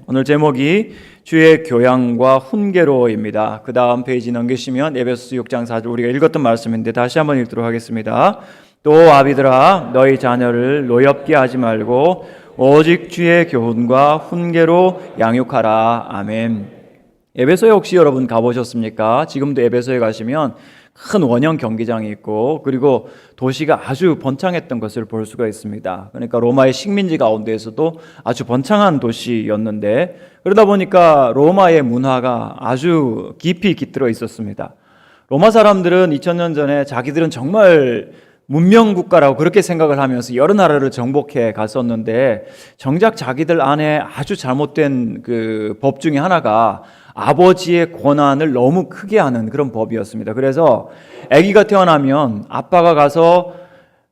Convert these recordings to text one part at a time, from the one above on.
오늘 제목이 주의 교양과 훈계로입니다. 그 다음 페이지 넘기시면 에베소서 6장 4절 우리가 읽었던 말씀인데 다시 한번 읽도록 하겠습니다. 또 아비들아 너희 자녀를 노엽게 하지 말고 오직 주의 교훈과 훈계로 양육하라. 아멘. 에베소에 혹시 여러분 가보셨습니까? 지금도 에베소에 가시면 큰 원형 경기장이 있고 그리고 도시가 아주 번창했던 것을 볼 수가 있습니다. 그러니까 로마의 식민지 가운데에서도 아주 번창한 도시였는데 그러다 보니까 로마의 문화가 아주 깊이 깃들어 있었습니다. 로마 사람들은 2000년 전에 자기들은 정말 문명 국가라고 그렇게 생각을 하면서 여러 나라를 정복해 갔었는데 정작 자기들 안에 아주 잘못된 그 법 중에 하나가 아버지의 권한을 너무 크게 하는 그런 법이었습니다. 그래서 아기가 태어나면 아빠가 가서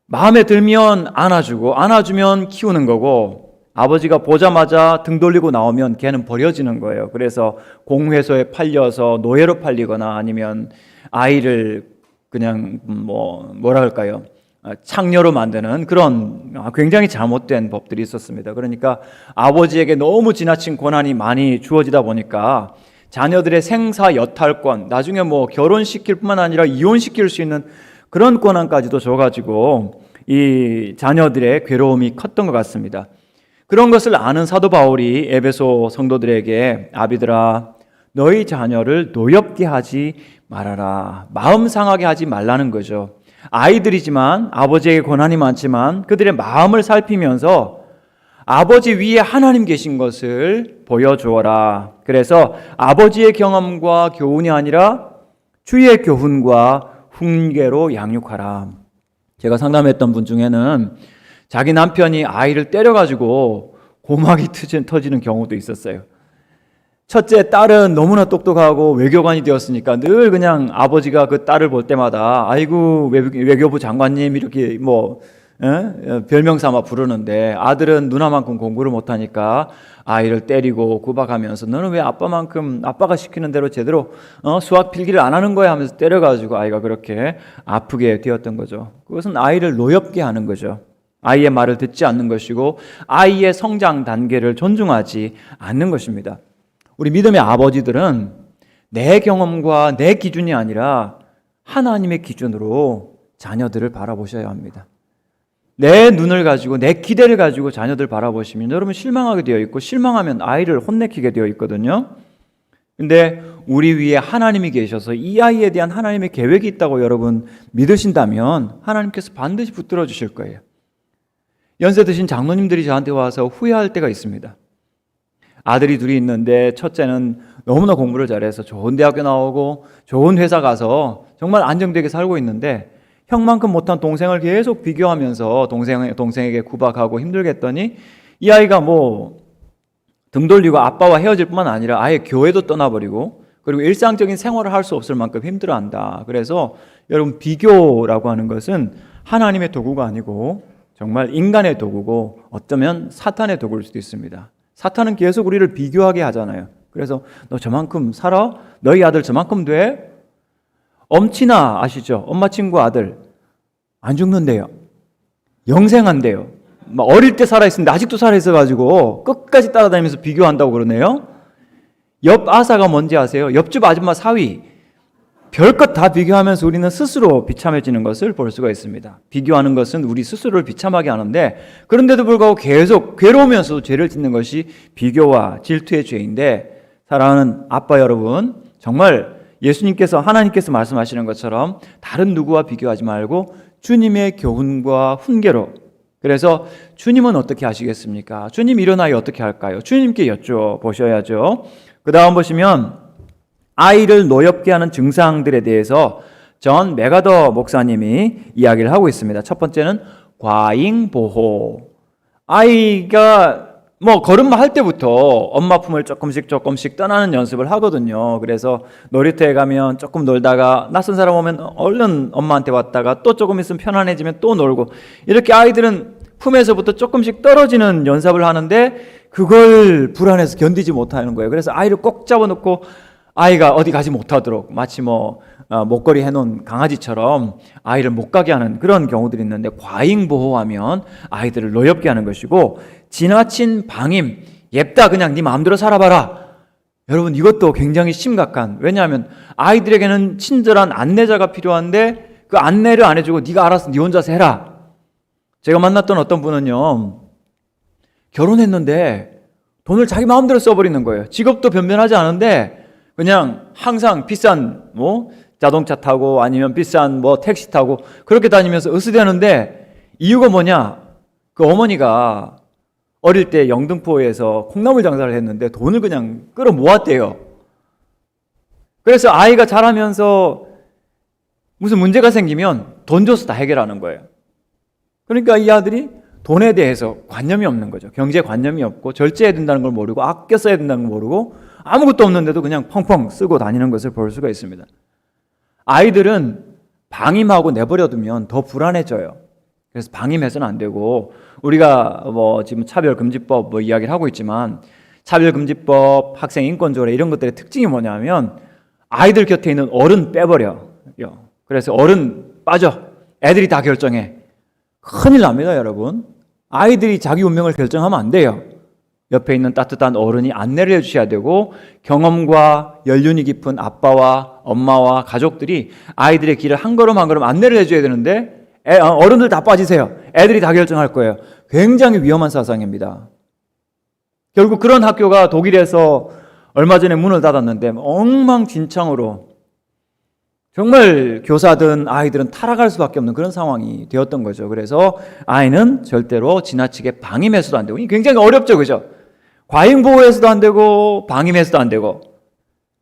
마음에 들면 안아주면 키우는 거고 아버지가 보자마자 등 돌리고 나오면 걔는 버려지는 거예요. 그래서 공회소에 팔려서 노예로 팔리거나 아니면 아이를 그냥 뭐라 할까요? 창녀로 만드는 그런 굉장히 잘못된 법들이 있었습니다. 그러니까 아버지에게 너무 지나친 권한이 많이 주어지다 보니까 자녀들의 생사 여탈권, 나중에 결혼시킬 뿐만 아니라 이혼시킬 수 있는 그런 권한까지도 줘가지고 이 자녀들의 괴로움이 컸던 것 같습니다. 그런 것을 아는 사도 바울이 에베소 성도들에게 아비들아 너희 자녀를 노엽게 하지 말아라. 마음 상하게 하지 말라는 거죠. 아이들이지만 아버지에게 권한이 많지만 그들의 마음을 살피면서 아버지 위에 하나님 계신 것을 보여주어라. 그래서 아버지의 경험과 교훈이 아니라 주의 교훈과 훈계로 양육하라. 제가 상담했던 분 중에는 자기 남편이 아이를 때려가지고 고막이 터지는 경우도 있었어요. 첫째 딸은 너무나 똑똑하고 외교관이 되었으니까 늘 그냥 아버지가 그 딸을 볼 때마다 아이고 외교부 장관님 이렇게 별명 삼아 부르는데 아들은 누나만큼 공부를 못하니까 아이를 때리고 구박하면서 너는 왜 아빠만큼 아빠가 시키는 대로 제대로 수학 필기를 안 하는 거야 하면서 때려가지고 아이가 그렇게 아프게 되었던 거죠. 그것은 아이를 노엽게 하는 거죠. 아이의 말을 듣지 않는 것이고 아이의 성장 단계를 존중하지 않는 것입니다. 우리 믿음의 아버지들은 내 경험과 내 기준이 아니라 하나님의 기준으로 자녀들을 바라보셔야 합니다. 내 눈을 가지고 내 기대를 가지고 자녀들 바라보시면 여러분 실망하게 되어 있고 실망하면 아이를 혼내키게 되어 있거든요. 근데 우리 위에 하나님이 계셔서 이 아이에 대한 하나님의 계획이 있다고 여러분 믿으신다면 하나님께서 반드시 붙들어 주실 거예요. 연세 드신 장로님들이 저한테 와서 후회할 때가 있습니다. 아들이 둘이 있는데 첫째는 너무나 공부를 잘해서 좋은 대학교 나오고 좋은 회사 가서 정말 안정되게 살고 있는데 형만큼 못한 동생을 계속 비교하면서 동생에게 구박하고 힘들게 했더니 이 아이가 등 돌리고 아빠와 헤어질 뿐만 아니라 아예 교회도 떠나버리고 그리고 일상적인 생활을 할 수 없을 만큼 힘들어한다. 그래서 여러분 비교라고 하는 것은 하나님의 도구가 아니고 정말 인간의 도구고 어쩌면 사탄의 도구일 수도 있습니다. 사탄은 계속 우리를 비교하게 하잖아요. 그래서 너 저만큼 살아? 너희 아들 저만큼 돼? 엄친아 아시죠? 엄마 친구 아들 안 죽는데요. 영생한대요. 어릴 때 살아있었는데 아직도 살아있어가지고 끝까지 따라다니면서 비교한다고 그러네요. 옆 아사가 뭔지 아세요? 옆집 아줌마 사위. 별것 다 비교하면서 우리는 스스로 비참해지는 것을 볼 수가 있습니다. 비교하는 것은 우리 스스로를 비참하게 하는데 그런데도 불구하고 계속 괴로우면서도 죄를 짓는 것이 비교와 질투의 죄인데 사랑하는 아빠 여러분 정말 예수님께서 하나님께서 말씀하시는 것처럼 다른 누구와 비교하지 말고 주님의 교훈과 훈계로 그래서 주님은 어떻게 하시겠습니까? 주님 이런 아이 어떻게 할까요? 주님께 여쭤보셔야죠. 그 다음 보시면 아이를 노엽게 하는 증상들에 대해서 전 메가더 목사님이 이야기를 하고 있습니다. 첫 번째는 과잉보호. 아이가 걸음마 할 때부터 엄마 품을 조금씩 떠나는 연습을 하거든요. 그래서 놀이터에 가면 조금 놀다가 낯선 사람 오면 얼른 엄마한테 왔다가 또 조금 있으면 편안해지면 또 놀고 이렇게 아이들은 품에서부터 조금씩 떨어지는 연습을 하는데 그걸 불안해서 견디지 못하는 거예요. 그래서 아이를 꼭 잡아놓고 아이가 어디 가지 못하도록 마치 목걸이 해놓은 강아지처럼 아이를 못 가게 하는 그런 경우들이 있는데 과잉 보호하면 아이들을 노엽게 하는 것이고 지나친 방임, 옅다 그냥 네 마음대로 살아봐라. 여러분 이것도 굉장히 심각한, 왜냐하면 아이들에게는 친절한 안내자가 필요한데 그 안내를 안 해주고 네가 알아서 네 혼자서 해라. 제가 만났던 어떤 분은요, 결혼했는데 돈을 자기 마음대로 써버리는 거예요. 직업도 변변하지 않은데 그냥 항상 비싼 자동차 타고 아니면 비싼 택시 타고 그렇게 다니면서 으스대는데, 이유가 뭐냐? 그 어머니가 어릴 때 영등포에서 콩나물 장사를 했는데 돈을 그냥 끌어 모았대요. 그래서 아이가 자라면서 무슨 문제가 생기면 돈 줘서 다 해결하는 거예요. 그러니까 이 아들이 돈에 대해서 관념이 없는 거죠. 경제 관념이 없고 절제해야 된다는 걸 모르고 아껴 써야 된다는 걸 모르고 아무것도 없는데도 그냥 펑펑 쓰고 다니는 것을 볼 수가 있습니다. 아이들은 방임하고 내버려두면 더 불안해져요. 그래서 방임해서는 안 되고, 우리가 지금 차별금지법 이야기를 하고 있지만 차별금지법, 학생인권조례 이런 것들의 특징이 뭐냐면 아이들 곁에 있는 어른 빼버려요. 그래서 어른 빠져. 애들이 다 결정해. 큰일 납니다, 여러분. 아이들이 자기 운명을 결정하면 안 돼요. 옆에 있는 따뜻한 어른이 안내를 해주셔야 되고, 경험과 연륜이 깊은 아빠와 엄마와 가족들이 아이들의 길을 한 걸음 한 걸음 안내를 해줘야 되는데 어른들 다 빠지세요. 애들이 다 결정할 거예요. 굉장히 위험한 사상입니다. 결국 그런 학교가 독일에서 얼마 전에 문을 닫았는데 엉망진창으로 정말 교사든 아이들은 타락할 수밖에 없는 그런 상황이 되었던 거죠. 그래서 아이는 절대로 지나치게 방임해서도 안 되고, 이게 굉장히 어렵죠, 그죠? 과잉보호해서도 안 되고 방임해서도 안 되고,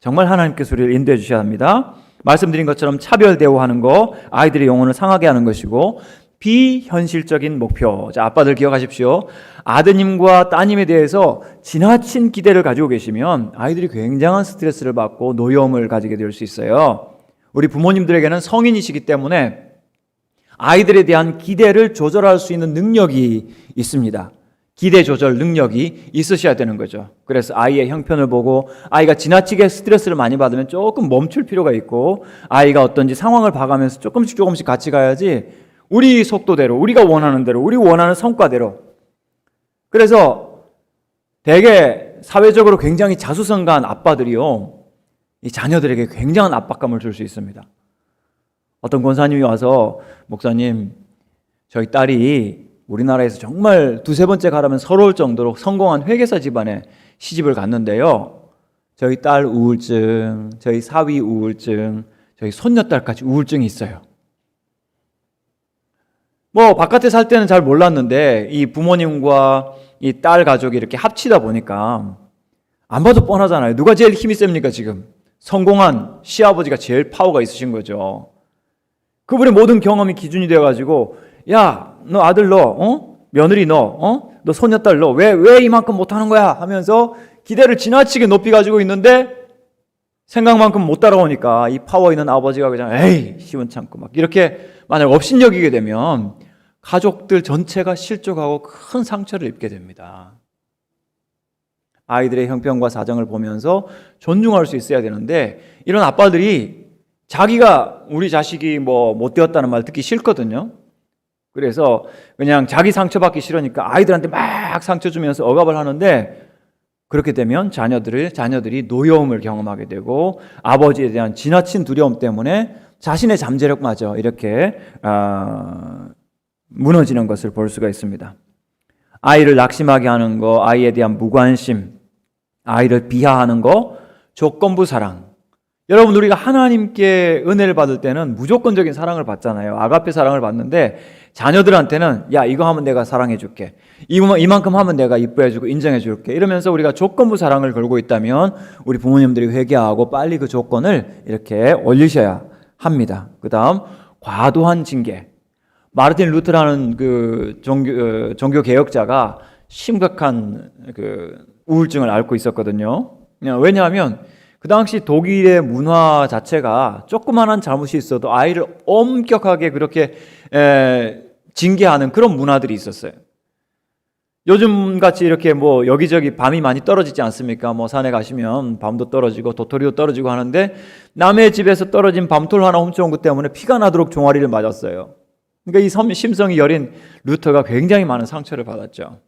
정말 하나님께서 우리를 인도해 주셔야 합니다. 말씀드린 것처럼 차별 대우하는 거 아이들의 영혼을 상하게 하는 것이고, 비현실적인 목표. 자, 아빠들 기억하십시오. 아드님과 따님에 대해서 지나친 기대를 가지고 계시면 아이들이 굉장한 스트레스를 받고 노여움을 가지게 될 수 있어요. 우리 부모님들에게는 성인이시기 때문에 아이들에 대한 기대를 조절할 수 있는 능력이 있습니다. 기대 조절 능력이 있으셔야 되는 거죠. 그래서 아이의 형편을 보고 아이가 지나치게 스트레스를 많이 받으면 조금 멈출 필요가 있고, 아이가 어떤지 상황을 봐가면서 조금씩 같이 가야지, 우리 속도대로, 우리가 원하는 대로, 우리 원하는 성과대로. 그래서 되게 사회적으로 굉장히 자수성가한 아빠들이요, 이 자녀들에게 굉장한 압박감을 줄 수 있습니다. 어떤 권사님이 와서, 목사님, 저희 딸이 우리나라에서 정말 두세 번째 가라면 서러울 정도로 성공한 회계사 집안에 시집을 갔는데요, 저희 딸 우울증, 저희 사위 우울증, 저희 손녀딸까지 우울증이 있어요. 바깥에 살 때는 잘 몰랐는데 이 부모님과 이 딸 가족이 이렇게 합치다 보니까 안 봐도 뻔하잖아요. 누가 제일 힘이 셉니까? 지금 성공한 시아버지가 제일 파워가 있으신 거죠. 그분의 모든 경험이 기준이 되어가지고, 야, 너 아들 너, 며느리 너, 너 손녀딸 너 왜 이만큼 못하는 거야? 하면서 기대를 지나치게 높이 가지고 있는데 생각만큼 못 따라오니까 이 파워 있는 아버지가 그냥 에이 시원찮고 막 이렇게 만약 업신여기게 되면 가족들 전체가 실족하고 큰 상처를 입게 됩니다. 아이들의 형편과 사정을 보면서 존중할 수 있어야 되는데, 이런 아빠들이 자기가 우리 자식이 못 되었다는 말 듣기 싫거든요. 그래서 그냥 자기 상처받기 싫으니까 아이들한테 막 상처 주면서 억압을 하는데, 그렇게 되면 자녀들이 노여움을 경험하게 되고 아버지에 대한 지나친 두려움 때문에 자신의 잠재력마저 이렇게 무너지는 것을 볼 수가 있습니다. 아이를 낙심하게 하는 거, 아이에 대한 무관심, 아이를 비하하는 거, 조건부 사랑. 여러분, 우리가 하나님께 은혜를 받을 때는 무조건적인 사랑을 받잖아요. 아가페 사랑을 받는데, 자녀들한테는 야, 이거 하면 내가 사랑해 줄게, 이만큼 하면 내가 이뻐해 주고 인정해 줄게, 이러면서 우리가 조건부 사랑을 걸고 있다면 우리 부모님들이 회개하고 빨리 그 조건을 이렇게 올리셔야 합니다. 그 다음, 과도한 징계. 마르틴 루터라는 그 종교 개혁자가 심각한 그 우울증을 앓고 있었거든요. 왜냐하면 그 당시 독일의 문화 자체가 조그만한 잘못이 있어도 아이를 엄격하게 그렇게 징계하는 그런 문화들이 있었어요. 요즘같이 이렇게 여기저기 밤이 많이 떨어지지 않습니까? 산에 가시면 밤도 떨어지고 도토리도 떨어지고 하는데, 남의 집에서 떨어진 밤톨 하나 훔쳐온 것 때문에 피가 나도록 종아리를 맞았어요. 그러니까 이 심성이 여린 루터가 굉장히 많은 상처를 받았죠.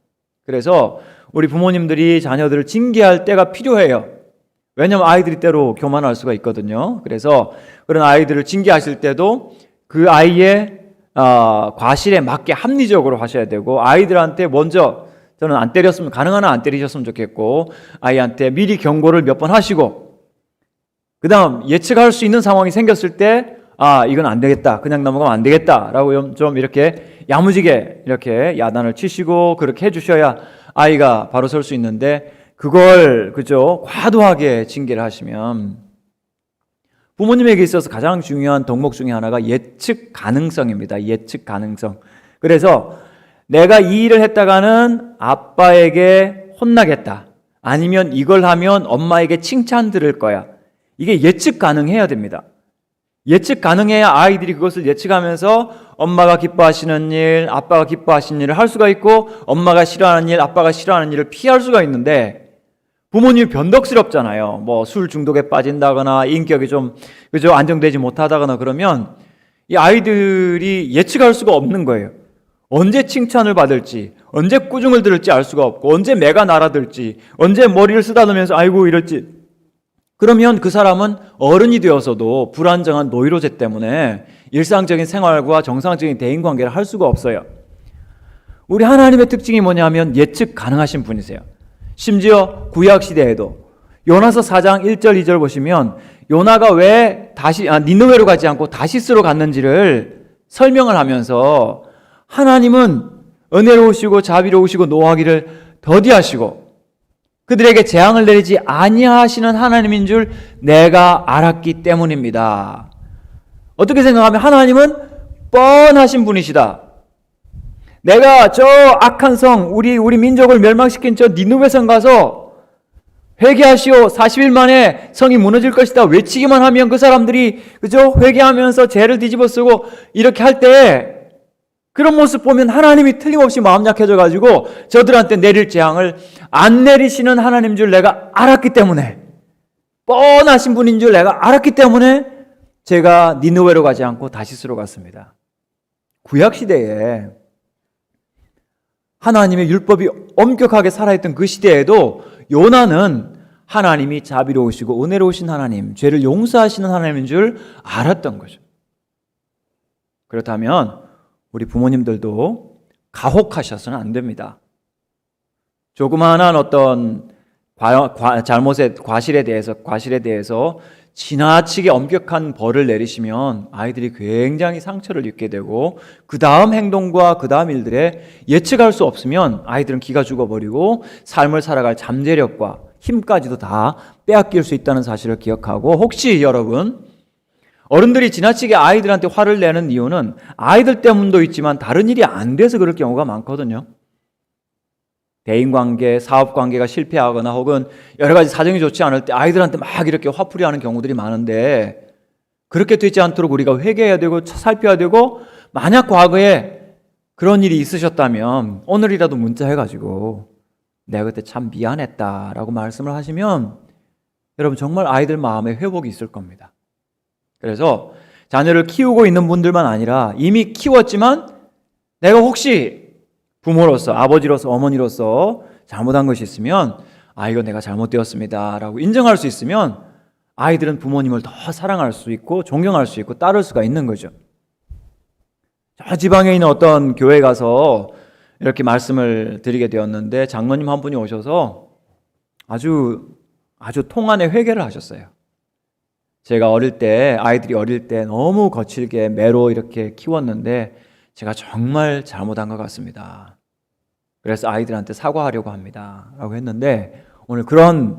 그래서 우리 부모님들이 자녀들을 징계할 때가 필요해요. 왜냐하면 아이들이 때로 교만할 수가 있거든요. 그래서 그런 아이들을 징계하실 때도 그 아이의 과실에 맞게 합리적으로 하셔야 되고, 아이들한테 먼저 저는 안 때렸으면, 가능한 한 안 때리셨으면 좋겠고, 아이한테 미리 경고를 몇 번 하시고, 그 다음 예측할 수 있는 상황이 생겼을 때 이건 안 되겠다, 그냥 넘어가면 안 되겠다 라고 좀 이렇게 야무지게 이렇게 야단을 치시고 그렇게 해주셔야 아이가 바로 설 수 있는데, 그걸 그죠 과도하게 징계를 하시면, 부모님에게 있어서 가장 중요한 덕목 중에 하나가 예측 가능성입니다. 예측 가능성. 그래서 내가 이 일을 했다가는 아빠에게 혼나겠다, 아니면 이걸 하면 엄마에게 칭찬 들을 거야, 이게 예측 가능해야 됩니다. 예측 가능해야 아이들이 그것을 예측하면서 엄마가 기뻐하시는 일, 아빠가 기뻐하시는 일을 할 수가 있고, 엄마가 싫어하는 일, 아빠가 싫어하는 일을 피할 수가 있는데, 부모님이 변덕스럽잖아요. 뭐 술 중독에 빠진다거나 인격이 좀 그죠 안정되지 못하다거나 그러면 이 아이들이 예측할 수가 없는 거예요. 언제 칭찬을 받을지, 언제 꾸중을 들을지 알 수가 없고, 언제 매가 날아들지, 언제 머리를 쓰다듬으면서 아이고 이럴지. 그러면 그 사람은 어른이 되어서도 불안정한 노이로제 때문에 일상적인 생활과 정상적인 대인관계를 할 수가 없어요. 우리 하나님의 특징이 뭐냐면 예측 가능하신 분이세요. 심지어 구약시대에도 요나서 4장 1절 2절 보시면 요나가 왜 니느웨로 가지 않고 다시스로 갔는지를 설명을 하면서, 하나님은 은혜로우시고 자비로우시고 노하기를 더디하시고 그들에게 재앙을 내리지 아니하시는 하나님인 줄 내가 알았기 때문입니다. 어떻게 생각하면 하나님은 뻔하신 분이시다. 내가 저 악한 성, 우리 민족을 멸망시킨 저 니느웨 성 가서 회개하시오, 40일 만에 성이 무너질 것이다 외치기만 하면 그 사람들이 그저 회개하면서 죄를 뒤집어 쓰고 이렇게 할 때, 그런 모습 보면 하나님이 틀림없이 마음 약해져 가지고 저들한테 내릴 재앙을 안 내리시는 하나님 줄 내가 알았기 때문에, 뻔하신 분인 줄 내가 알았기 때문에 제가 니느웨로 가지 않고 다시스로 갔습니다. 구약시대에 하나님의 율법이 엄격하게 살아있던 그 시대에도 요나는 하나님이 자비로우시고 은혜로우신 하나님, 죄를 용서하시는 하나님인 줄 알았던 거죠. 그렇다면 우리 부모님들도 가혹하셔서는 안 됩니다. 조그마한 어떤 과실에 대해서 지나치게 엄격한 벌을 내리시면 아이들이 굉장히 상처를 입게 되고, 그 다음 행동과 그 다음 일들에 예측할 수 없으면 아이들은 기가 죽어버리고 삶을 살아갈 잠재력과 힘까지도 다 빼앗길 수 있다는 사실을 기억하고, 혹시 여러분 어른들이 지나치게 아이들한테 화를 내는 이유는 아이들 때문도 있지만 다른 일이 안 돼서 그럴 경우가 많거든요. 대인관계, 사업관계가 실패하거나 혹은 여러 가지 사정이 좋지 않을 때 아이들한테 막 이렇게 화풀이하는 경우들이 많은데, 그렇게 되지 않도록 우리가 회개해야 되고 살펴야 되고, 만약 과거에 그런 일이 있으셨다면 오늘이라도 문자해가지고 내가 그때 참 미안했다라고 말씀을 하시면 여러분 정말 아이들 마음에 회복이 있을 겁니다. 그래서 자녀를 키우고 있는 분들만 아니라 이미 키웠지만 내가 혹시 부모로서, 아버지로서, 어머니로서 잘못한 것이 있으면 이거 내가 잘못되었습니다 라고 인정할 수 있으면 아이들은 부모님을 더 사랑할 수 있고 존경할 수 있고 따를 수가 있는 거죠. 저 지방에 있는 어떤 교회 가서 이렇게 말씀을 드리게 되었는데, 장로님 한 분이 오셔서 아주 통안의 회개를 하셨어요. 제가 아이들이 어릴 때 너무 거칠게 매로 이렇게 키웠는데 제가 정말 잘못한 것 같습니다. 그래서 아이들한테 사과하려고 합니다 라고 했는데, 오늘 그런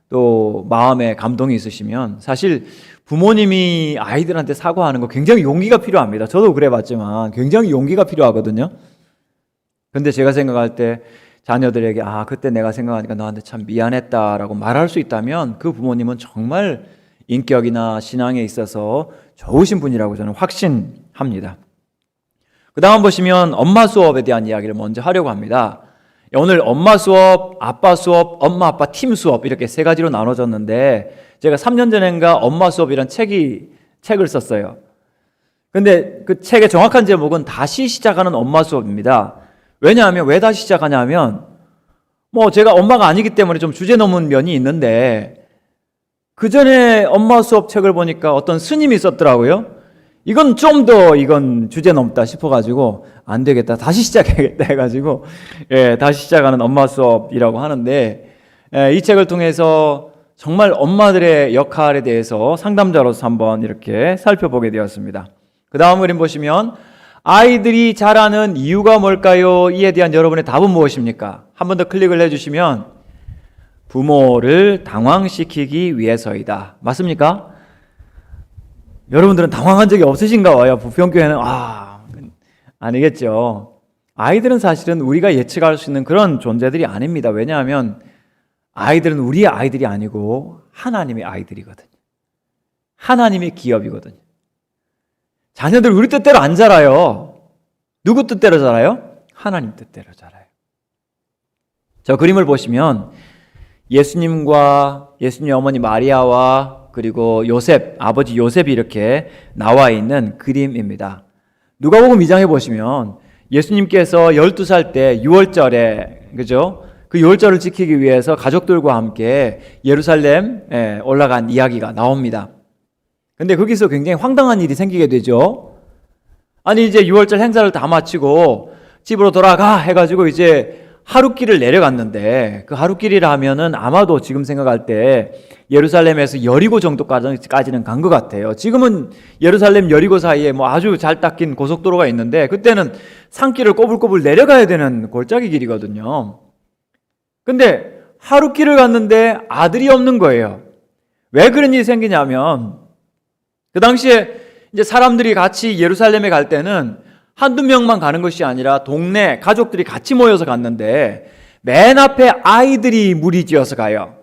또 마음에 감동이 있으시면, 사실 부모님이 아이들한테 사과하는 거 굉장히 용기가 필요합니다. 저도 그래봤지만 굉장히 용기가 필요하거든요. 근데 제가 생각할 때 자녀들에게 그때 내가 생각하니까 너한테 참 미안했다라고 말할 수 있다면 그 부모님은 정말 인격이나 신앙에 있어서 좋으신 분이라고 저는 확신합니다. 그 다음 보시면 엄마 수업에 대한 이야기를 먼저 하려고 합니다. 오늘 엄마 수업, 아빠 수업, 엄마 아빠 팀 수업 이렇게 세 가지로 나눠졌는데, 제가 3년 전인가 엄마 수업이란 책을 썼어요. 근데 그 책의 정확한 제목은 다시 시작하는 엄마 수업입니다. 왜냐하면 왜 다시 시작하냐면 뭐 제가 엄마가 아니기 때문에 좀 주제 넘은 면이 있는데 그 전에 엄마 수업 책을 보니까 어떤 스님이 썼더라고요. 이건 좀 더 이건 주제 넘다 싶어가지고 안 되겠다 다시 시작해야겠다 해가지고 다시 시작하는 엄마 수업이라고 하는데 이 책을 통해서 정말 엄마들의 역할에 대해서 상담자로서 한번 이렇게 살펴보게 되었습니다. 그 다음 그림 보시면 아이들이 자라는 이유가 뭘까요? 이에 대한 여러분의 답은 무엇입니까? 한 번 더 클릭을 해주시면 부모를 당황시키기 위해서이다. 맞습니까? 여러분들은 당황한 적이 없으신가 봐요. 부평교회는 아니겠죠. 아이들은 사실은 우리가 예측할 수 있는 그런 존재들이 아닙니다. 왜냐하면 아이들은 우리의 아이들이 아니고 하나님의 아이들이거든요. 하나님의 기업이거든요. 자녀들 우리 뜻대로 안 자라요. 누구 뜻대로 자라요? 하나님 뜻대로 자라요. 저 그림을 보시면 예수님과 예수님의 어머니 마리아와 그리고 요셉, 아버지 요셉이 이렇게 나와 있는 그림입니다. 누가복음 2장에 보시면 예수님께서 12살 때 유월절에, 그죠? 그 유월절을 지키기 위해서 가족들과 함께 예루살렘에 올라간 이야기가 나옵니다. 근데 거기서 굉장히 황당한 일이 생기게 되죠. 아니, 이제 유월절 행사를 다 마치고 집으로 돌아가 해가지고 이제 하룻길을 내려갔는데 그 하룻길이라 하면은 아마도 지금 생각할 때 예루살렘에서 여리고 정도까지는 간 것 같아요. 지금은 예루살렘 여리고 사이에 뭐 아주 잘 닦인 고속도로가 있는데 그때는 산길을 꼬불꼬불 내려가야 되는 골짜기 길이거든요. 근데 하룻길을 갔는데 아들이 없는 거예요. 왜 그런 일이 생기냐면 그 당시에 이제 사람들이 같이 예루살렘에 갈 때는 한두 명만 가는 것이 아니라 동네 가족들이 같이 모여서 갔는데 맨 앞에 아이들이 무리지어서 가요.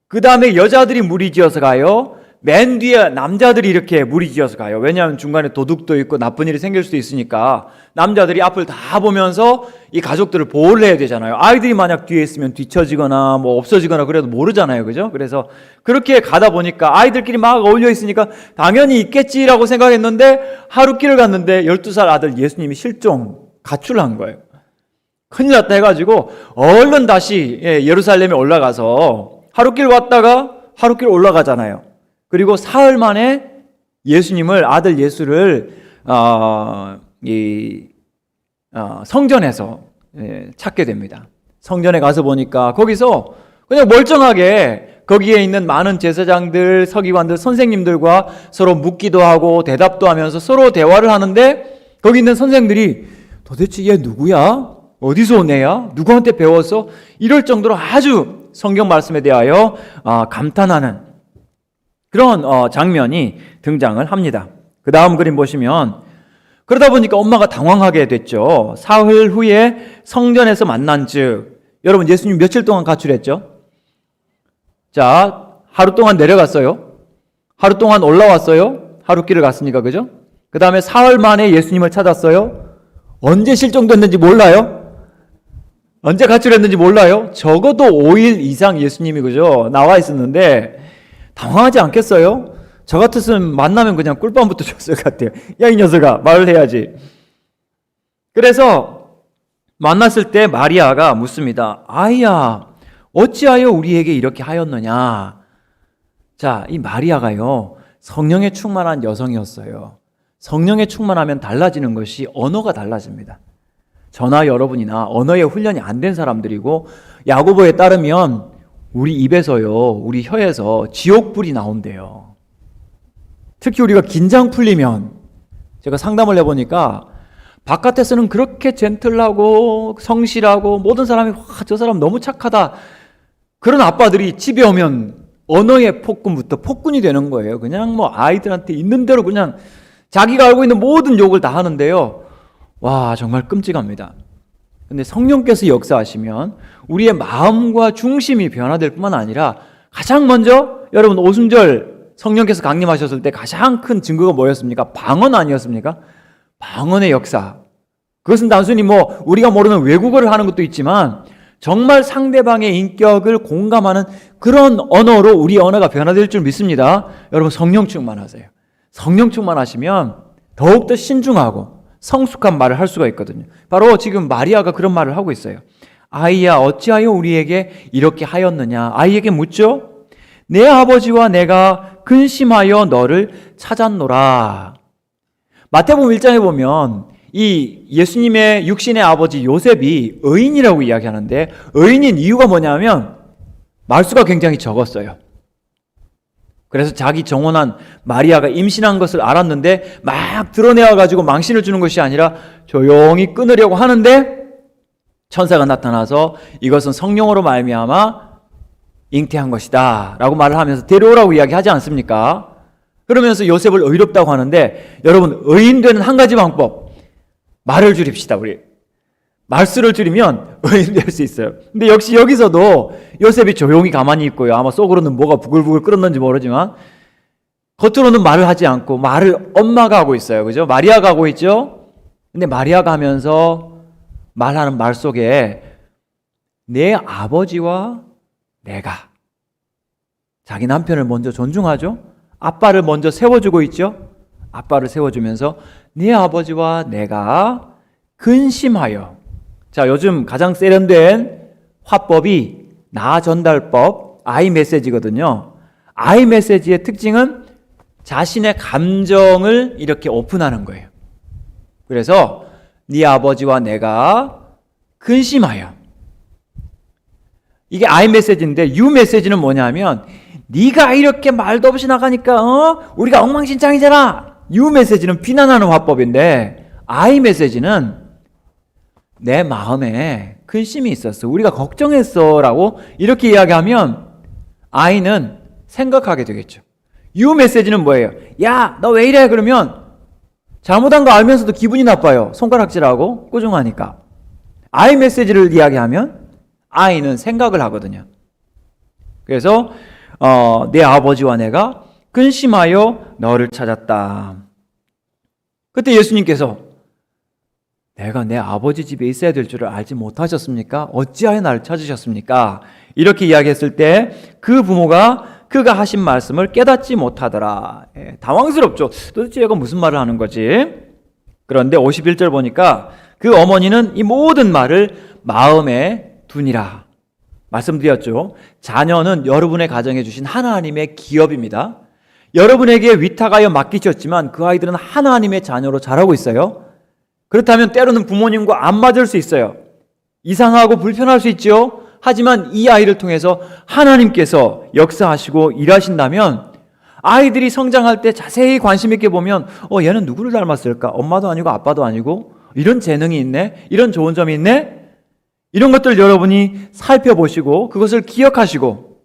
그 다음에 여자들이 무리지어서 가요. 맨 뒤에 남자들이 이렇게 무리지어서 가요. 왜냐하면 중간에 도둑도 있고 나쁜 일이 생길 수도 있으니까 남자들이 앞을 다 보면서 이 가족들을 보호를 해야 되잖아요. 아이들이 만약 뒤에 있으면 뒤처지거나 뭐 없어지거나 그래도 모르잖아요. 그죠? 그래서 그렇게 가다 보니까 아이들끼리 막 어울려 있으니까 당연히 있겠지라고 생각했는데 하룻길을 갔는데 12살 아들 예수님이 실종, 가출한 거예요. 큰일 났다 해가지고 얼른 다시 예루살렘에 올라가서 하룻길 왔다가 하룻길 올라가잖아요. 그리고 사흘 만에 예수님을, 아들 예수를 성전에서 찾게 됩니다. 성전에 가서 보니까 거기서 그냥 멀쩡하게 거기에 있는 많은 제사장들, 서기관들, 선생님들과 서로 묻기도 하고 대답도 하면서 서로 대화를 하는데 거기 있는 선생들이 도대체 얘 누구야? 어디서 온 애야? 누구한테 배웠어? 이럴 정도로 아주 성경 말씀에 대하여 감탄하는 그런 장면이 등장을 합니다. 그 다음 그림 보시면 그러다 보니까 엄마가 당황하게 됐죠. 사흘 후에 성전에서 만난 즉 여러분 예수님 며칠 동안 가출했죠? 자, 하루 동안 내려갔어요. 하루 동안 올라왔어요. 하룻길을 갔으니까 그죠? 그 다음에 사흘 만에 예수님을 찾았어요. 언제 실종됐는지 몰라요? 언제 가출했는지 몰라요? 적어도 5일 이상 예수님이 그죠? 나와 있었는데 당황하지 않겠어요? 저 같았으면 만나면 그냥 꿀밤부터 줬을 것 같아요. 야, 이 녀석아, 말을 해야지. 그래서 만났을 때 마리아가 묻습니다. 아이야, 어찌하여 우리에게 이렇게 하였느냐? 자, 이 마리아가요, 성령에 충만한 여성이었어요. 성령에 충만하면 달라지는 것이 언어가 달라집니다. 저나 여러분이나 언어의 훈련이 안 된 사람들이고 야고보에 따르면 우리 입에서요, 우리 혀에서 지옥불이 나온대요. 특히 우리가 긴장 풀리면 제가 상담을 해보니까 바깥에서는 그렇게 젠틀하고 성실하고 모든 사람이 와, 저 사람 너무 착하다. 그런 아빠들이 집에 오면 언어의 폭군부터 폭군이 되는 거예요. 그냥 뭐 아이들한테 있는 대로 그냥 자기가 알고 있는 모든 욕을 다 하는데요. 와, 정말 끔찍합니다. 근데 성령께서 역사하시면 우리의 마음과 중심이 변화될 뿐만 아니라 가장 먼저 여러분 오순절 성령께서 강림하셨을 때 가장 큰 증거가 뭐였습니까? 방언 아니었습니까? 방언의 역사. 그것은 단순히 뭐 우리가 모르는 외국어를 하는 것도 있지만 정말 상대방의 인격을 공감하는 그런 언어로 우리 언어가 변화될 줄 믿습니다. 여러분 성령 충만하세요. 성령 충만하시면 더욱더 신중하고 성숙한 말을 할 수가 있거든요. 바로 지금 마리아가 그런 말을 하고 있어요. 아이야 어찌하여 우리에게 이렇게 하였느냐. 아이에게 묻죠. 내 아버지와 내가 근심하여 너를 찾았노라. 마태복음 1장에 보면 이 예수님의 육신의 아버지 요셉이 의인이라고 이야기하는데, 의인인 이유가 뭐냐면 말수가 굉장히 적었어요. 그래서 자기 정혼한 마리아가 임신한 것을 알았는데 막 드러내어가지고 망신을 주는 것이 아니라 조용히 끊으려고 하는데 천사가 나타나서 이것은 성령으로 말미암아 잉태한 것이다 라고 말을 하면서 데려오라고 이야기하지 않습니까? 그러면서 요셉을 의롭다고 하는데, 여러분, 의인 되는 한 가지 방법, 말을 줄입시다. 우리 말수를 줄이면 의인 될 수 있어요. 근데 역시 여기서도 요셉이 조용히 가만히 있고요, 아마 속으로는 뭐가 부글부글 끓었는지 모르지만 겉으로는 말을 하지 않고 말을 엄마가 하고 있어요. 그죠? 마리아가 하고 있죠. 근데 마리아가 하면서 말하는 말 속에 내 아버지와 내가, 자기 남편을 먼저 존중하죠. 아빠를 먼저 세워주고 있죠. 아빠를 세워주면서 네 아버지와 내가 근심하여. 자, 요즘 가장 세련된 화법이 나전달법, 아이메시지거든요. 아이메시지의 특징은 자신의 감정을 이렇게 오픈하는 거예요. 그래서 네 아버지와 내가 근심하여. 이게 아이메시지인데, 유메시지는 뭐냐면 네가 이렇게 말도 없이 나가니까 우리가 엉망진창이잖아. 유메시지는 비난하는 화법인데, 아이메시지는 내 마음에 근심이 있었어, 우리가 걱정했어 라고 이렇게 이야기하면 아이는 생각하게 되겠죠. 유메시지는 뭐예요? 야, 너 왜 이래? 그러면 잘못한 거 알면서도 기분이 나빠요. 손가락질하고 꾸중하니까. 아이메시지를 이야기하면 아이는 생각을 하거든요. 그래서 내 아버지와 내가 근심하여 너를 찾았다. 그때 예수님께서 내가 내 아버지 집에 있어야 될 줄을 알지 못하셨습니까? 어찌하여 나를 찾으셨습니까? 이렇게 이야기했을 때 그 부모가 그가 하신 말씀을 깨닫지 못하더라. 당황스럽죠. 도대체 얘가 무슨 말을 하는 거지? 그런데 51절 보니까 그 어머니는 이 모든 말을 마음에 두니라. 말씀드렸죠. 자녀는 여러분의 가정에 주신 하나님의 기업입니다. 여러분에게 위탁하여 맡기셨지만 그 아이들은 하나님의 자녀로 자라고 있어요. 그렇다면 때로는 부모님과 안 맞을 수 있어요. 이상하고 불편할 수 있죠. 하지만 이 아이를 통해서 하나님께서 역사하시고 일하신다면 아이들이 성장할 때 자세히 관심 있게 보면 얘는 누구를 닮았을까? 엄마도 아니고 아빠도 아니고 이런 재능이 있네? 이런 좋은 점이 있네? 이런 것들 여러분이 살펴보시고 그것을 기억하시고,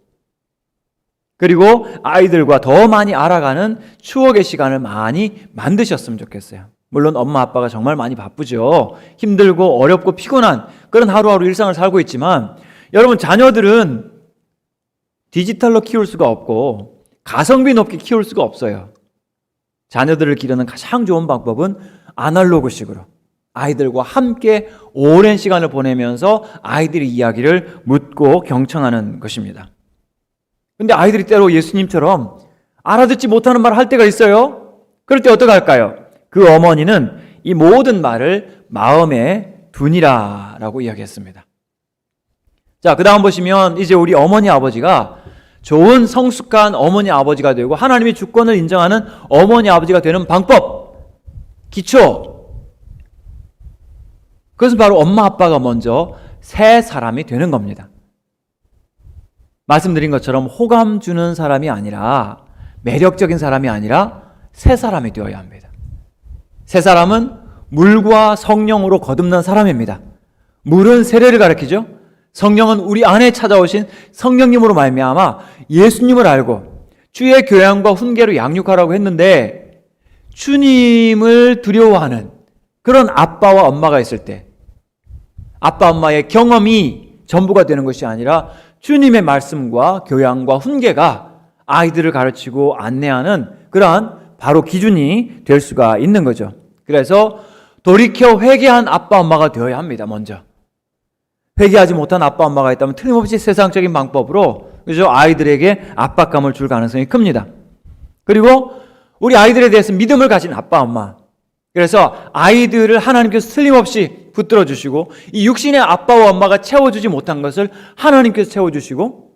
그리고 아이들과 더 많이 알아가는 추억의 시간을 많이 만드셨으면 좋겠어요. 물론 엄마 아빠가 정말 많이 바쁘죠. 힘들고 어렵고 피곤한 그런 하루하루 일상을 살고 있지만, 여러분, 자녀들은 디지털로 키울 수가 없고 가성비 높게 키울 수가 없어요. 자녀들을 기르는 가장 좋은 방법은 아날로그식으로 아이들과 함께 오랜 시간을 보내면서 아이들의 이야기를 묻고 경청하는 것입니다. 근데 아이들이 때로 예수님처럼 알아듣지 못하는 말을 할 때가 있어요. 그럴 때 어떻게 할까요? 그 어머니는 이 모든 말을 마음에 두니라 라고 이야기했습니다. 자, 그 다음 보시면 이제 우리 어머니 아버지가 좋은 성숙한 어머니 아버지가 되고 하나님의 주권을 인정하는 어머니 아버지가 되는 방법, 기초, 그것은 바로 엄마 아빠가 먼저 새 사람이 되는 겁니다. 말씀드린 것처럼 호감 주는 사람이 아니라, 매력적인 사람이 아니라 새 사람이 되어야 합니다. 새 사람은 물과 성령으로 거듭난 사람입니다. 물은 세례를 가리키죠. 성령은 우리 안에 찾아오신 성령님으로 말미암아 예수님을 알고 주의 교양과 훈계로 양육하라고 했는데, 주님을 두려워하는 그런 아빠와 엄마가 있을 때 아빠 엄마의 경험이 전부가 되는 것이 아니라 주님의 말씀과 교양과 훈계가 아이들을 가르치고 안내하는 그러한 바로 기준이 될 수가 있는 거죠. 그래서 돌이켜 회개한 아빠 엄마가 되어야 합니다. 먼저 회개하지 못한 아빠 엄마가 있다면 틀림없이 세상적인 방법으로, 그죠, 아이들에게 압박감을 줄 가능성이 큽니다. 그리고 우리 아이들에 대해서 믿음을 가진 아빠 엄마, 그래서 아이들을 하나님께서 틀림없이 붙들어 주시고 이 육신의 아빠와 엄마가 채워주지 못한 것을 하나님께서 채워주시고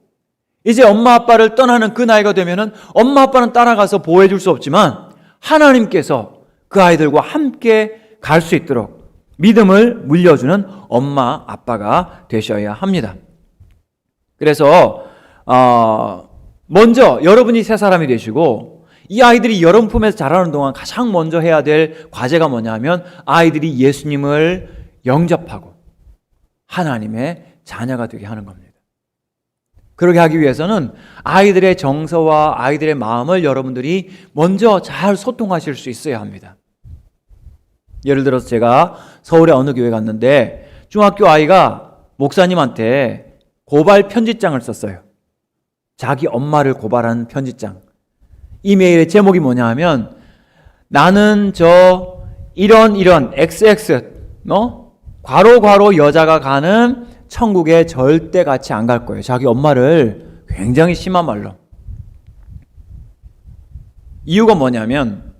이제 엄마 아빠를 떠나는 그 나이가 되면은 엄마 아빠는 따라가서 보호해 줄 수 없지만 하나님께서 그 아이들과 함께 갈 수 있도록 믿음을 물려주는 엄마 아빠가 되셔야 합니다. 그래서 먼저 여러분이 새 사람이 되시고 이 아이들이 여러분 품에서 자라는 동안 가장 먼저 해야 될 과제가 뭐냐 하면 아이들이 예수님을 영접하고 하나님의 자녀가 되게 하는 겁니다. 그렇게 하기 위해서는 아이들의 정서와 아이들의 마음을 여러분들이 먼저 잘 소통하실 수 있어야 합니다. 예를 들어서 제가 서울의 어느 교회 갔는데 중학교 아이가 목사님한테 고발 편지장을 썼어요. 자기 엄마를 고발하는 편지장. 이메일의 제목이 뭐냐 하면 나는 저 이런 XX 괄호 여자가 가는 천국에 절대 같이 안 갈 거예요. 자기 엄마를 굉장히 심한 말로. 이유가 뭐냐면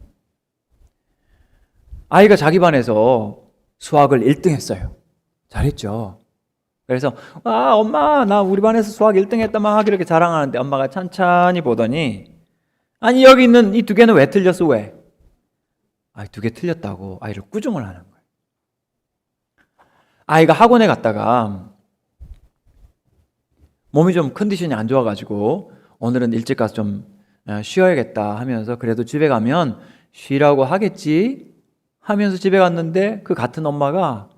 아이가 자기 반에서 수학을 1등 했어요. 잘했죠. 그래서 엄마 나 우리 반에서 수학 1등 했다 막 이렇게 자랑하는데 엄마가 찬찬히 보더니 아니 여기 있는 이 2개는 왜 틀렸어 왜? 2개 틀렸다고 아이를 꾸중을 하는 거예요. 아이가 학원에 갔다가 몸이 좀 컨디션이 안 좋아가지고 오늘은 일찍 가서 좀 쉬어야겠다 하면서 그래도 집에 가면 쉬라고 하겠지 하면서 집에 갔는데 그 같은 엄마가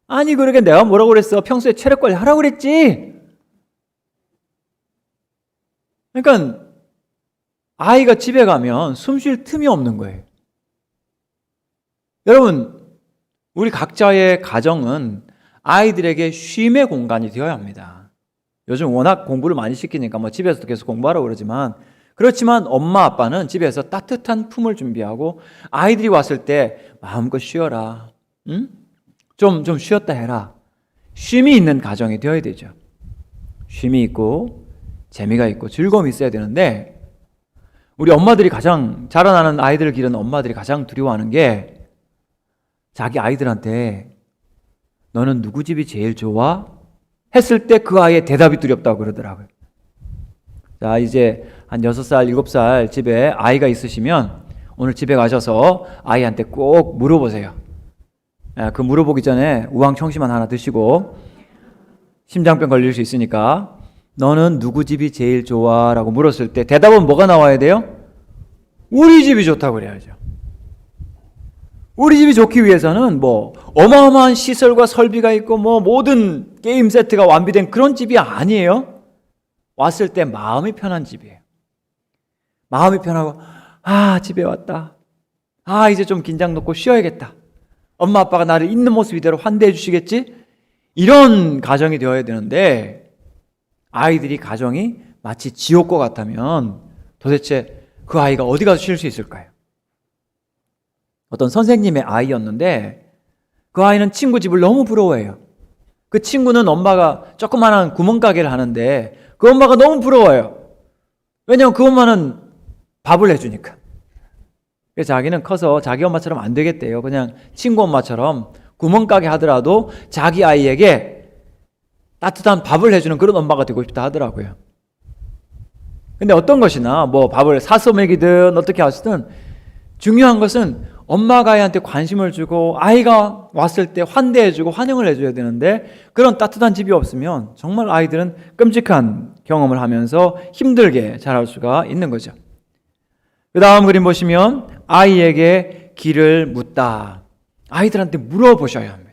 아니 그러게 내가 뭐라고 그랬어 평소에 체력 관리 하라고 그랬지. 그러니까 아이가 집에 가면 숨 쉴 틈이 없는 거예요. 여러분 우리 각자의 가정은 아이들에게 쉼의 공간이 되어야 합니다. 요즘 워낙 공부를 많이 시키니까 집에서도 계속 공부하라고 그러지만 그렇지만 엄마 아빠는 집에서 따뜻한 품을 준비하고 아이들이 왔을 때 마음껏 쉬어라. 응? 좀 쉬었다 해라. 쉼이 있는 가정이 되어야 되죠. 쉼이 있고 재미가 있고 즐거움이 있어야 되는데 우리 엄마들이 가장 자라나는 아이들을 기르는 엄마들이 가장 두려워하는 게 자기 아이들한테 너는 누구 집이 제일 좋아? 했을 때 그 아이의 대답이 두렵다고 그러더라고요. 자, 이제 한 6살, 7살 집에 아이가 있으시면 오늘 집에 가셔서 아이한테 꼭 물어보세요. 그 물어보기 전에 우황청심환 하나 드시고 심장병 걸릴 수 있으니까 너는 누구 집이 제일 좋아? 라고 물었을 때 대답은 뭐가 나와야 돼요? 우리 집이 좋다고 그래야죠. 우리 집이 좋기 위해서는 어마어마한 시설과 설비가 있고 모든 게임 세트가 완비된 그런 집이 아니에요. 왔을 때 마음이 편한 집이에요. 마음이 편하고 집에 왔다. 이제 좀 긴장 놓고 쉬어야겠다. 엄마 아빠가 나를 있는 모습 이대로 환대해 주시겠지? 이런 가정이 되어야 되는데 아이들이 가정이 마치 지옥과 같다면 도대체 그 아이가 어디 가서 쉴 수 있을까요? 어떤 선생님의 아이였는데 그 아이는 친구 집을 너무 부러워해요. 그 친구는 엄마가 조그마한 구멍가게를 하는데 그 엄마가 너무 부러워요. 왜냐하면 그 엄마는 밥을 해주니까. 그래서 자기는 커서 자기 엄마처럼 안 되겠대요. 그냥 친구 엄마처럼 구멍가게 하더라도 자기 아이에게 따뜻한 밥을 해주는 그런 엄마가 되고 싶다 하더라고요. 근데 어떤 것이나 밥을 사서 먹이든 어떻게 하시든 중요한 것은 엄마가 아이한테 관심을 주고 아이가 왔을 때 환대해주고 환영을 해줘야 되는데 그런 따뜻한 집이 없으면 정말 아이들은 끔찍한 경험을 하면서 힘들게 자랄 수가 있는 거죠. 그 다음 그림 보시면 아이에게 길을 묻다. 아이들한테 물어보셔야 합니다.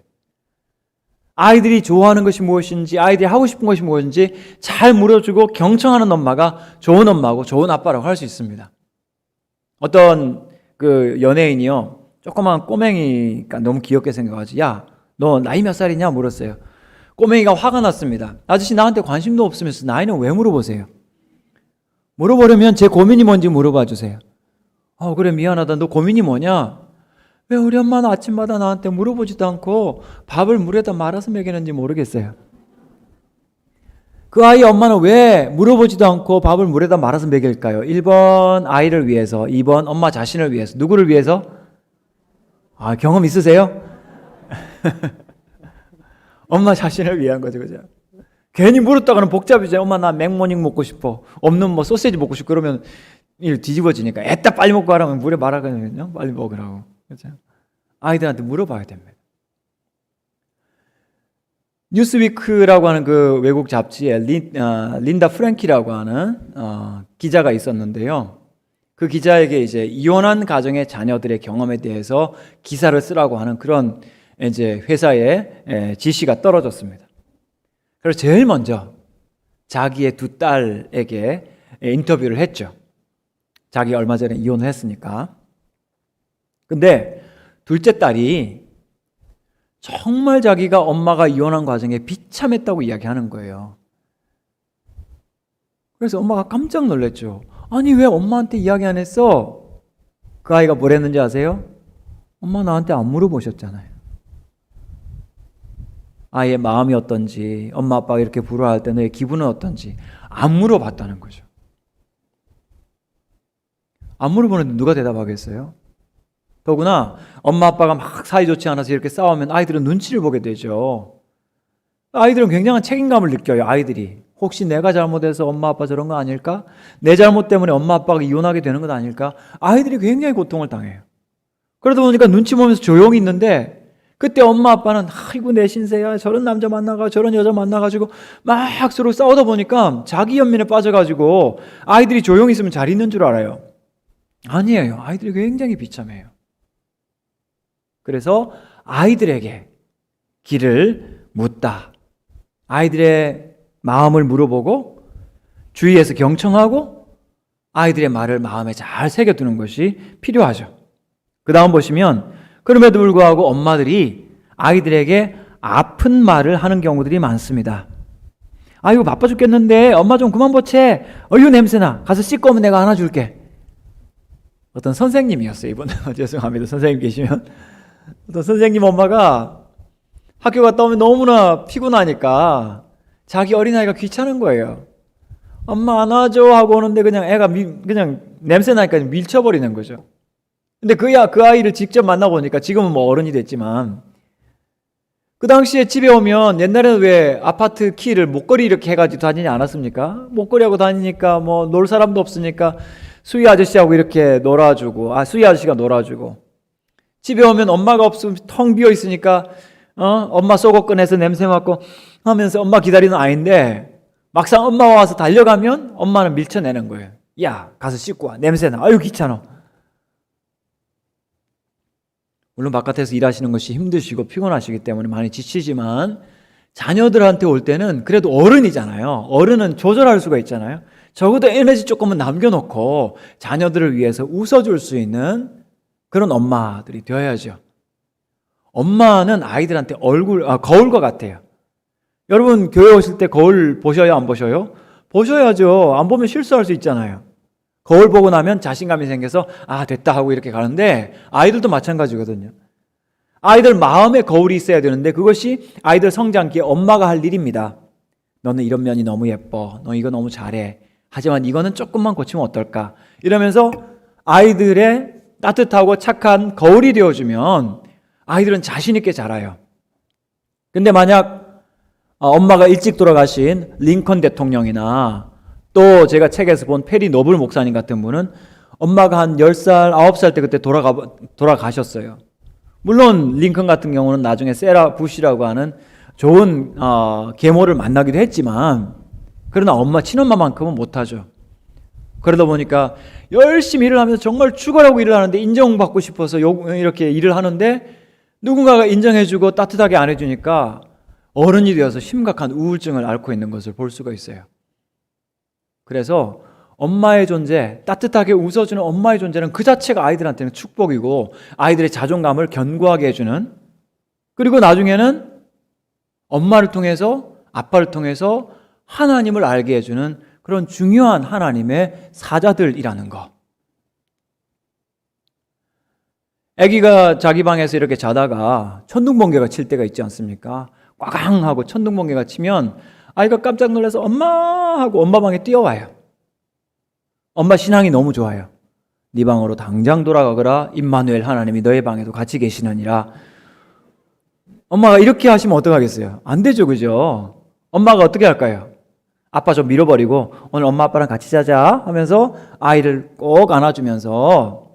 아이들이 좋아하는 것이 무엇인지 아이들이 하고 싶은 것이 무엇인지 잘 물어주고 경청하는 엄마가 좋은 엄마고 좋은 아빠라고 할 수 있습니다. 어떤 연예인이요 조그만 꼬맹이가 너무 귀엽게 생겨가지고 야, 너 나이 몇 살이냐 물었어요. 꼬맹이가 화가 났습니다. 아저씨 나한테 관심도 없으면서 나이는 왜 물어보세요? 물어보려면 제 고민이 뭔지 물어봐 주세요. 그래 미안하다. 너 고민이 뭐냐? 왜 우리 엄마는 아침마다 나한테 물어보지도 않고 밥을 물에다 말아서 먹이는지 모르겠어요. 그 아이 엄마는 왜 물어보지도 않고 밥을 물에다 말아서 먹일까요? 1번 아이를 위해서, 2번 엄마 자신을 위해서. 누구를 위해서? 경험 있으세요? 엄마 자신을 위한 거죠, 그죠? 괜히 물었다가는 복잡해져요. 엄마 나 맥모닝 먹고 싶어. 없는 뭐 소세지 먹고 싶고 그러면 일 뒤집어지니까 애따 빨리 먹고 하라면 물에 말하거든요. 빨리 먹으라고. 그죠? 아이들한테 물어봐야 됩니다. 뉴스위크라고 하는 그 외국 잡지에 린다 프랭키라고 하는 기자가 있었는데요. 그 기자에게 이제 이혼한 가정의 자녀들의 경험에 대해서 기사를 쓰라고 하는 그런 이제 회사의 지시가 떨어졌습니다. 그래서 제일 먼저 자기의 두 딸에게 인터뷰를 했죠. 자기가 얼마 전에 이혼을 했으니까. 근데 둘째 딸이 정말 자기가 엄마가 이혼한 과정에 비참했다고 이야기하는 거예요. 그래서 엄마가 깜짝 놀랐죠. 아니 왜 엄마한테 이야기 안 했어? 그 아이가 뭘 했는지 아세요? 엄마 나한테 안 물어보셨잖아요. 아이의 마음이 어떤지, 엄마 아빠가 이렇게 불화할 때 너의 기분은 어떤지 안 물어봤다는 거죠. 안 물어보는데 누가 대답하겠어요? 더구나 엄마 아빠가 막 사이 좋지 않아서 이렇게 싸우면 아이들은 눈치를 보게 되죠. 아이들은 굉장한 책임감을 느껴요. 아이들이 혹시 내가 잘못해서 엄마 아빠 저런 거 아닐까? 내 잘못 때문에 엄마 아빠가 이혼하게 되는 것 아닐까? 아이들이 굉장히 고통을 당해요. 그러다 보니까 눈치 보면서 조용히 있는데 그때 엄마 아빠는 아이고 내 신세야 저런 남자 만나가 저런 여자 만나가지고 막 서로 싸우다 보니까 자기 연민에 빠져가지고 아이들이 조용히 있으면 잘 있는 줄 알아요. 아니에요. 아이들이 굉장히 비참해요. 그래서 아이들에게 길을 묻다. 아이들의 마음을 물어보고 주위에서 경청하고 아이들의 말을 마음에 잘 새겨두는 것이 필요하죠. 그 다음 보시면 그럼에도 불구하고 엄마들이 아이들에게 아픈 말을 하는 경우들이 많습니다. 아유 바빠 죽겠는데 엄마 좀 그만 보채. 어휴 냄새나. 가서 씻고 오면 내가 안아줄게. 어떤 선생님이었어요. 이번에 죄송합니다. 선생님 계시면 어떤 선생님 엄마가 학교 갔다 오면 너무나 피곤하니까 자기 어린아이가 귀찮은 거예요. 엄마 안아줘 하고 오는데 그냥 애가 그냥 냄새 나니까 밀쳐버리는 거죠. 근데 그 아이를 직접 만나보니까 지금은 뭐 어른이 됐지만 그 당시에 집에 오면 옛날에는 왜 아파트 키를 목걸이 이렇게 해가지고 다니지 않았습니까? 목걸이하고 다니니까 뭐 놀 사람도 없으니까 수희 아저씨하고 이렇게 놀아주고 수희 아저씨가 놀아주고 집에 오면 엄마가 없으면 텅 비어 있으니까 엄마 속옷 꺼내서 냄새 맡고 하면서 엄마 기다리는 아이인데 막상 엄마가 와서 달려가면 엄마는 밀쳐내는 거예요. 야 가서 씻고 와 냄새나. 아유 귀찮아. 물론 바깥에서 일하시는 것이 힘드시고 피곤하시기 때문에 많이 지치지만 자녀들한테 올 때는 그래도 어른이잖아요. 어른은 조절할 수가 있잖아요. 적어도 에너지 조금은 남겨놓고 자녀들을 위해서 웃어줄 수 있는 그런 엄마들이 되어야죠. 엄마는 아이들한테 거울과 같아요. 여러분 교회 오실 때 거울 보셔요? 안 보셔요? 보셔야죠. 안 보면 실수할 수 있잖아요. 거울 보고 나면 자신감이 생겨서 됐다 하고 이렇게 가는데 아이들도 마찬가지거든요. 아이들 마음에 거울이 있어야 되는데 그것이 아이들 성장기에 엄마가 할 일입니다. 너는 이런 면이 너무 예뻐. 너 이거 너무 잘해. 하지만 이거는 조금만 고치면 어떨까? 이러면서 아이들의 따뜻하고 착한 거울이 되어주면 아이들은 자신 있게 자라요. 근데 만약 엄마가 일찍 돌아가신 링컨 대통령이나 또 제가 책에서 본 페리 노블 목사님 같은 분은 엄마가 한 10살, 9살 때 그때 돌아가셨어요. 물론 링컨 같은 경우는 나중에 세라 부시라고 하는 좋은 계모를 만나기도 했지만 그러나 엄마 친엄마만큼은 못하죠. 그러다 보니까 열심히 일을 하면서 정말 죽어라고 일을 하는데 인정받고 싶어서 이렇게 일을 하는데 누군가가 인정해주고 따뜻하게 안 해주니까 어른이 되어서 심각한 우울증을 앓고 있는 것을 볼 수가 있어요. 그래서 엄마의 존재, 따뜻하게 웃어주는 엄마의 존재는 그 자체가 아이들한테는 축복이고 아이들의 자존감을 견고하게 해주는, 그리고 나중에는 엄마를 통해서 아빠를 통해서 하나님을 알게 해주는 그런 중요한 하나님의 사자들이라는 것. 아기가 자기 방에서 이렇게 자다가 천둥번개가 칠 때가 있지 않습니까? 꽝 하고 천둥번개가 치면 아이가 깜짝 놀라서 엄마 하고 엄마 방에 뛰어와요. 엄마 신앙이 너무 좋아요. 네 방으로 당장 돌아가거라. 임마누엘 하나님이 너의 방에도 같이 계시느니라. 엄마가 이렇게 하시면 어떡하겠어요? 안 되죠, 그죠? 엄마가 어떻게 할까요? 아빠 좀 밀어버리고 오늘 엄마 아빠랑 같이 자자 하면서 아이를 꼭 안아주면서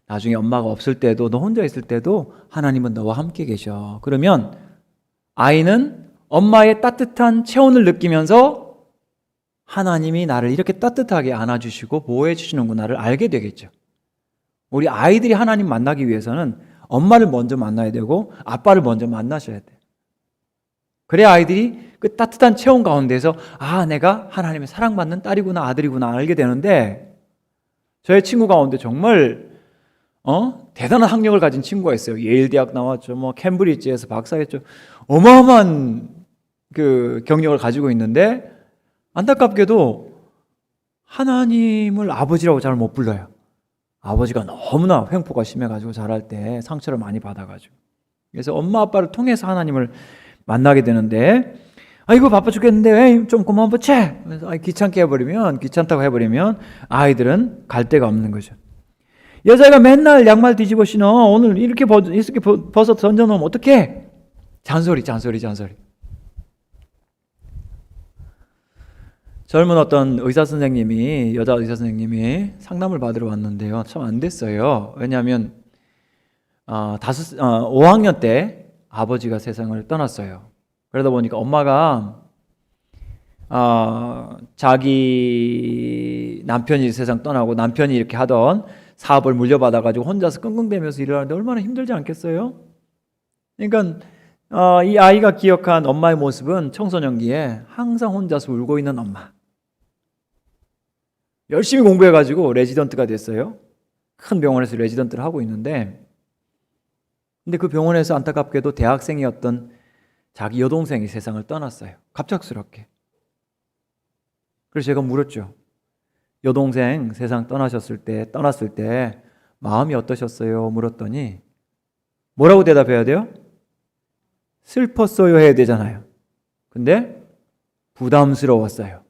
나중에 엄마가 없을 때도, 너 혼자 있을 때도 하나님은 너와 함께 계셔. 그러면 아이는 엄마의 따뜻한 체온을 느끼면서 하나님이 나를 이렇게 따뜻하게 안아주시고 보호해 주시는구나를 알게 되겠죠. 우리 아이들이 하나님 만나기 위해서는 엄마를 먼저 만나야 되고 아빠를 먼저 만나셔야 돼요. 그래야 아이들이 그 따뜻한 체온 가운데서 아, 내가 하나님의 사랑받는 딸이구나, 아들이구나 알게 되는데, 저의 친구 가운데 정말 대단한 학력을 가진 친구가 있어요. 예일 대학 나왔죠. 뭐 캠브리지에서 박사했죠. 어마어마한 그 경력을 가지고 있는데 안타깝게도 하나님을 아버지라고 잘 못 불러요. 아버지가 너무나 횡포가 심해가지고 자랄 때 상처를 많이 받아가지고. 그래서 엄마 아빠를 통해서 하나님을 만나게 되는데, 아이고 바빠 죽겠는데 왜 좀 그만 보채. 그래서 귀찮다고 해버리면 아이들은 갈 데가 없는 거죠. 여자가 맨날 양말 뒤집어 신어. 오늘 이렇게 벗어 던져놓으면 어떡해? 잔소리. 젊은 어떤 여자 의사 선생님이 상담을 받으러 왔는데요. 참 안 됐어요. 왜냐하면 5학년 때 아버지가 세상을 떠났어요. 그러다 보니까 엄마가 자기 남편이 세상 떠나고 남편이 이렇게 하던 사업을 물려받아가지고 혼자서 끙끙대면서 일을 하는데 얼마나 힘들지 않겠어요? 그러니까 이 아이가 기억한 엄마의 모습은 청소년기에 항상 혼자서 울고 있는 엄마. 열심히 공부해가지고 레지던트가 됐어요. 큰 병원에서 레지던트를 하고 있는데, 근데 그 병원에서 안타깝게도 대학생이었던 자기 여동생이 세상을 떠났어요. 갑작스럽게. 그래서 제가 물었죠. 여동생 세상 떠났을 때 마음이 어떠셨어요? 물었더니 뭐라고 대답해야 돼요? 슬펐어요 해야 되잖아요. 근데 부담스러웠어요.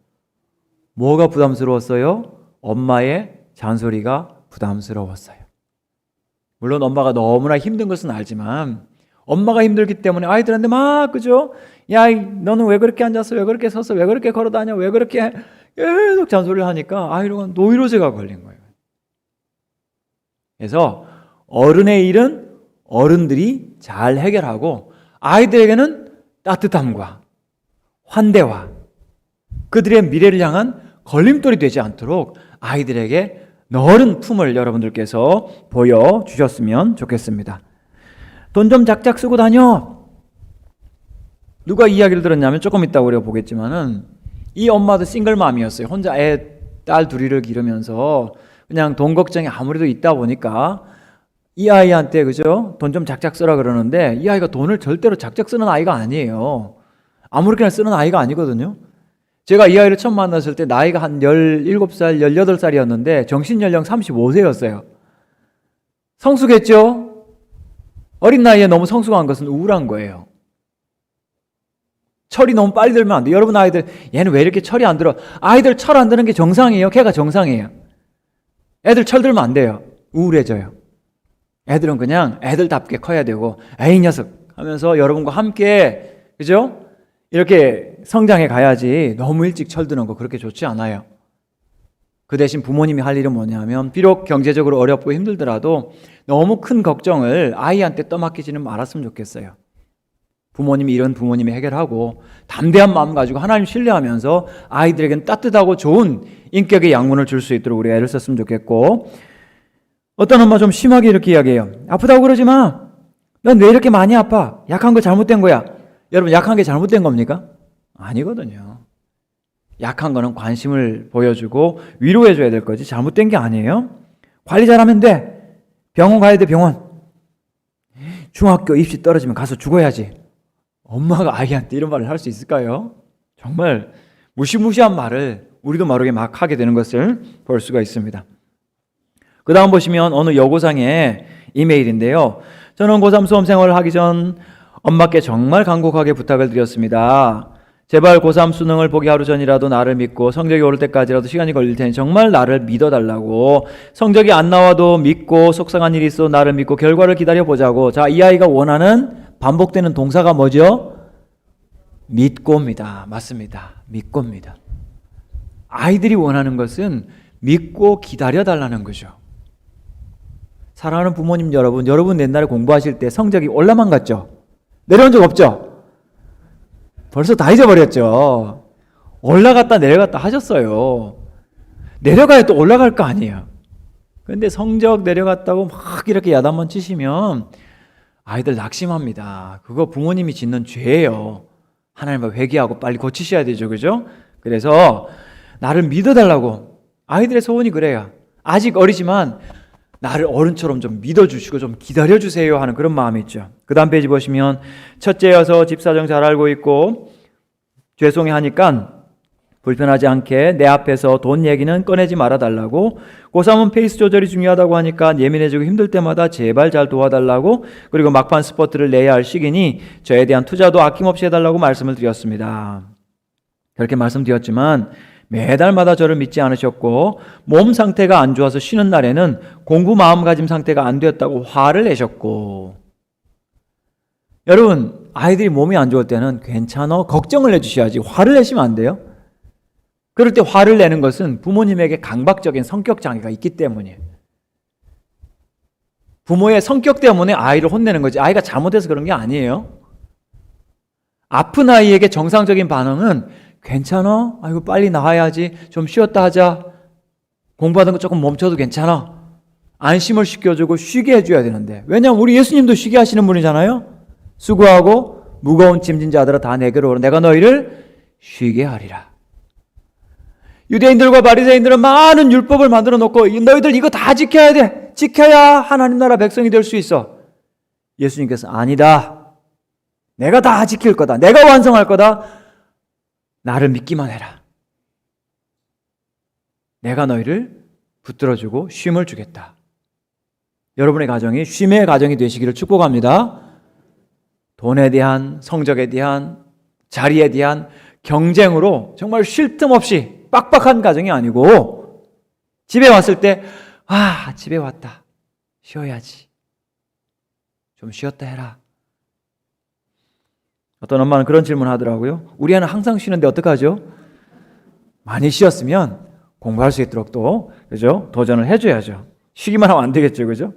뭐가 부담스러웠어요? 엄마의 잔소리가 부담스러웠어요. 물론 엄마가 너무나 힘든 것은 알지만 엄마가 힘들기 때문에 아이들한테 막 그죠? 야, 너는 왜 그렇게 앉았어? 왜 그렇게 섰어? 왜 그렇게 걸어다녀? 왜 그렇게 계속 잔소리를 하니까 아이가 노이로제가 걸린 거예요. 그래서 어른의 일은 어른들이 잘 해결하고 아이들에게는 따뜻함과 환대와 그들의 미래를 향한 걸림돌이 되지 않도록 아이들에게 너른 품을 여러분들께서 보여주셨으면 좋겠습니다. 돈 좀 작작 쓰고 다녀. 누가 이야기를 들었냐면 조금 이따 우리가 보겠지만은 이 엄마도 싱글맘이었어요. 혼자 딸 둘이를 기르면서 그냥 돈 걱정이 아무래도 있다 보니까 이 아이한테 그죠? 돈 좀 작작 쓰라 그러는데 이 아이가 돈을 절대로 작작 쓰는 아이가 아니에요. 아무렇게나 쓰는 아이가 아니거든요. 제가 이 아이를 처음 만났을 때 나이가 한 17살, 18살이었는데 정신연령 35세였어요. 성숙했죠? 어린 나이에 너무 성숙한 것은 우울한 거예요. 철이 너무 빨리 들면 안 돼요. 여러분 아이들 얘는 왜 이렇게 철이 안 들어? 아이들 철 안 드는 게 정상이에요. 걔가 정상이에요. 애들 철 들면 안 돼요. 우울해져요. 애들은 그냥 애들답게 커야 되고 에이 녀석 하면서 여러분과 함께 그죠? 이렇게 성장해 가야지 너무 일찍 철드는 거 그렇게 좋지 않아요. 그 대신 부모님이 할 일은 뭐냐면 비록 경제적으로 어렵고 힘들더라도 너무 큰 걱정을 아이한테 떠맡기지는 말았으면 좋겠어요. 부모님이 이런 부모님이 해결하고 담대한 마음 가지고 하나님 신뢰하면서 아이들에게는 따뜻하고 좋은 인격의 양분을 줄 수 있도록 우리가 애를 썼으면 좋겠고, 어떤 엄마 좀 심하게 이렇게 이야기해요. 아프다고 그러지 마. 넌 왜 이렇게 많이 아파? 약한 거 잘못된 거야. 여러분 약한 게 잘못된 겁니까? 아니거든요. 약한 거는 관심을 보여주고 위로해줘야 될 거지 잘못된 게 아니에요. 관리 잘하면 돼. 병원 가야 돼. 병원. 중학교 입시 떨어지면 가서 죽어야지. 엄마가 아이한테 이런 말을 할 수 있을까요? 정말 무시무시한 말을 우리도 모르게 막 하게 되는 것을 볼 수가 있습니다. 그 다음 보시면 어느 여고상의 이메일인데요. 저는 고3 수험생활을 하기 전 엄마께 정말 간곡하게 부탁을 드렸습니다. 제발 고3 수능을 보기 하루 전이라도 나를 믿고 성적이 오를 때까지라도 시간이 걸릴 테니 정말 나를 믿어달라고. 성적이 안 나와도 믿고 속상한 일이 있어 나를 믿고 결과를 기다려보자고. 자, 이 아이가 원하는 반복되는 동사가 뭐죠? 믿고입니다. 맞습니다. 믿고입니다. 아이들이 원하는 것은 믿고 기다려달라는 거죠. 사랑하는 부모님 여러분, 여러분 옛날에 공부하실 때 성적이 올라만 갔죠? 내려온 적 없죠? 벌써 다 잊어버렸죠. 올라갔다 내려갔다 하셨어요. 내려가야 또 올라갈 거 아니에요. 그런데 성적 내려갔다고 막 이렇게 야단만 치시면 아이들 낙심합니다. 그거 부모님이 짓는 죄예요. 하나님 앞에 회개하고 빨리 고치셔야 되죠. 그죠? 그래서 나를 믿어달라고. 아이들의 소원이 그래요. 아직 어리지만 나를 어른처럼 좀 믿어주시고 좀 기다려주세요 하는 그런 마음이 있죠. 그 다음 페이지 보시면 첫째여서 집 사정 잘 알고 있고 죄송해하니까 불편하지 않게 내 앞에서 돈 얘기는 꺼내지 말아달라고. 고3은 페이스 조절이 중요하다고 하니까 예민해지고 힘들 때마다 제발 잘 도와달라고. 그리고 막판 스포트를 내야 할 시기니 저에 대한 투자도 아낌없이 해달라고 말씀을 드렸습니다. 그렇게 말씀드렸지만 매달마다 저를 믿지 않으셨고 몸 상태가 안 좋아서 쉬는 날에는 공부 마음가짐 상태가 안 되었다고 화를 내셨고. 여러분, 아이들이 몸이 안 좋을 때는 괜찮아 걱정을 해주셔야지 화를 내시면 안 돼요. 그럴 때 화를 내는 것은 부모님에게 강박적인 성격 장애가 있기 때문이에요. 부모의 성격 때문에 아이를 혼내는 거지 아이가 잘못해서 그런 게 아니에요. 아픈 아이에게 정상적인 반응은 괜찮아? 아이고 빨리 나와야지. 좀 쉬었다 하자. 공부하던 거 조금 멈춰도 괜찮아. 안심을 시켜주고 쉬게 해줘야 되는데. 왜냐하면 우리 예수님도 쉬게 하시는 분이잖아요. 수고하고 무거운 짐진 자들아 다 내게로 오라. 내가 너희를 쉬게 하리라. 유대인들과 바리새인들은 많은 율법을 만들어 놓고 너희들 이거 다 지켜야 돼. 지켜야 하나님 나라 백성이 될 수 있어. 예수님께서 아니다. 내가 다 지킬 거다. 내가 완성할 거다. 나를 믿기만 해라. 내가 너희를 붙들어주고 쉼을 주겠다. 여러분의 가정이 쉼의 가정이 되시기를 축복합니다. 돈에 대한, 성적에 대한, 자리에 대한 경쟁으로 정말 쉴 틈 없이 빡빡한 가정이 아니고 집에 왔을 때 집에 왔다. 쉬어야지. 좀 쉬었다 해라. 어떤 엄마는 그런 질문 하더라고요. 우리 애는 항상 쉬는데 어떡하죠? 많이 쉬었으면 공부할 수 있도록 또, 그죠? 도전을 해줘야죠. 쉬기만 하면 안 되겠죠. 그죠?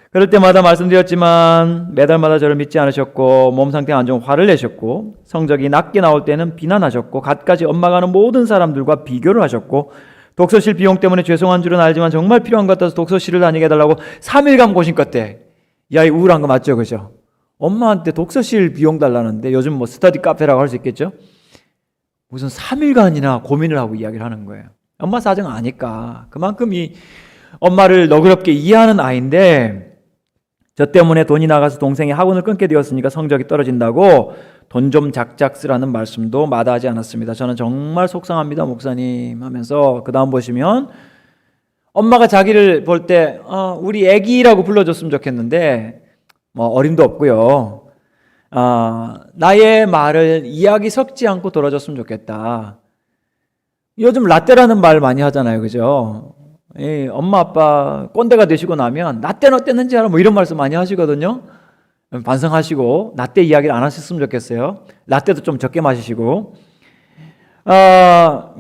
그럴 때마다 말씀드렸지만 매달마다 저를 믿지 않으셨고 몸 상태 안 좋은 화를 내셨고 성적이 낮게 나올 때는 비난하셨고 갖가지 엄마가 하는 모든 사람들과 비교를 하셨고 독서실 비용 때문에 죄송한 줄은 알지만 정말 필요한 것 같아서 독서실을 다니게 해달라고 3일간 고심껏 때 이 아이 우울한 거 맞죠? 그죠? 엄마한테 독서실 비용 달라는데 요즘 뭐 스터디 카페라고 할 수 있겠죠? 무슨 3일간이나 고민을 하고 이야기를 하는 거예요. 엄마 사정 아니까. 그만큼 이 엄마를 너그럽게 이해하는 아이인데 저 때문에 돈이 나가서 동생이 학원을 끊게 되었으니까 성적이 떨어진다고 돈 좀 작작 쓰라는 말씀도 마다하지 않았습니다. 저는 정말 속상합니다, 목사님 하면서 그 다음 보시면 엄마가 자기를 볼 때 우리 애기라고 불러줬으면 좋겠는데 뭐 어림도 없고요. 나의 말을 이야기 섞지 않고 들어줬으면 좋겠다. 요즘 라떼라는 말 많이 하잖아요. 그죠? 엄마 아빠 꼰대가 되시고 나면 라떼는 어땠는지 알아? 뭐 이런 말씀 많이 하시거든요. 반성하시고 라떼 이야기를 안 하셨으면 좋겠어요. 라떼도 좀 적게 마시시고.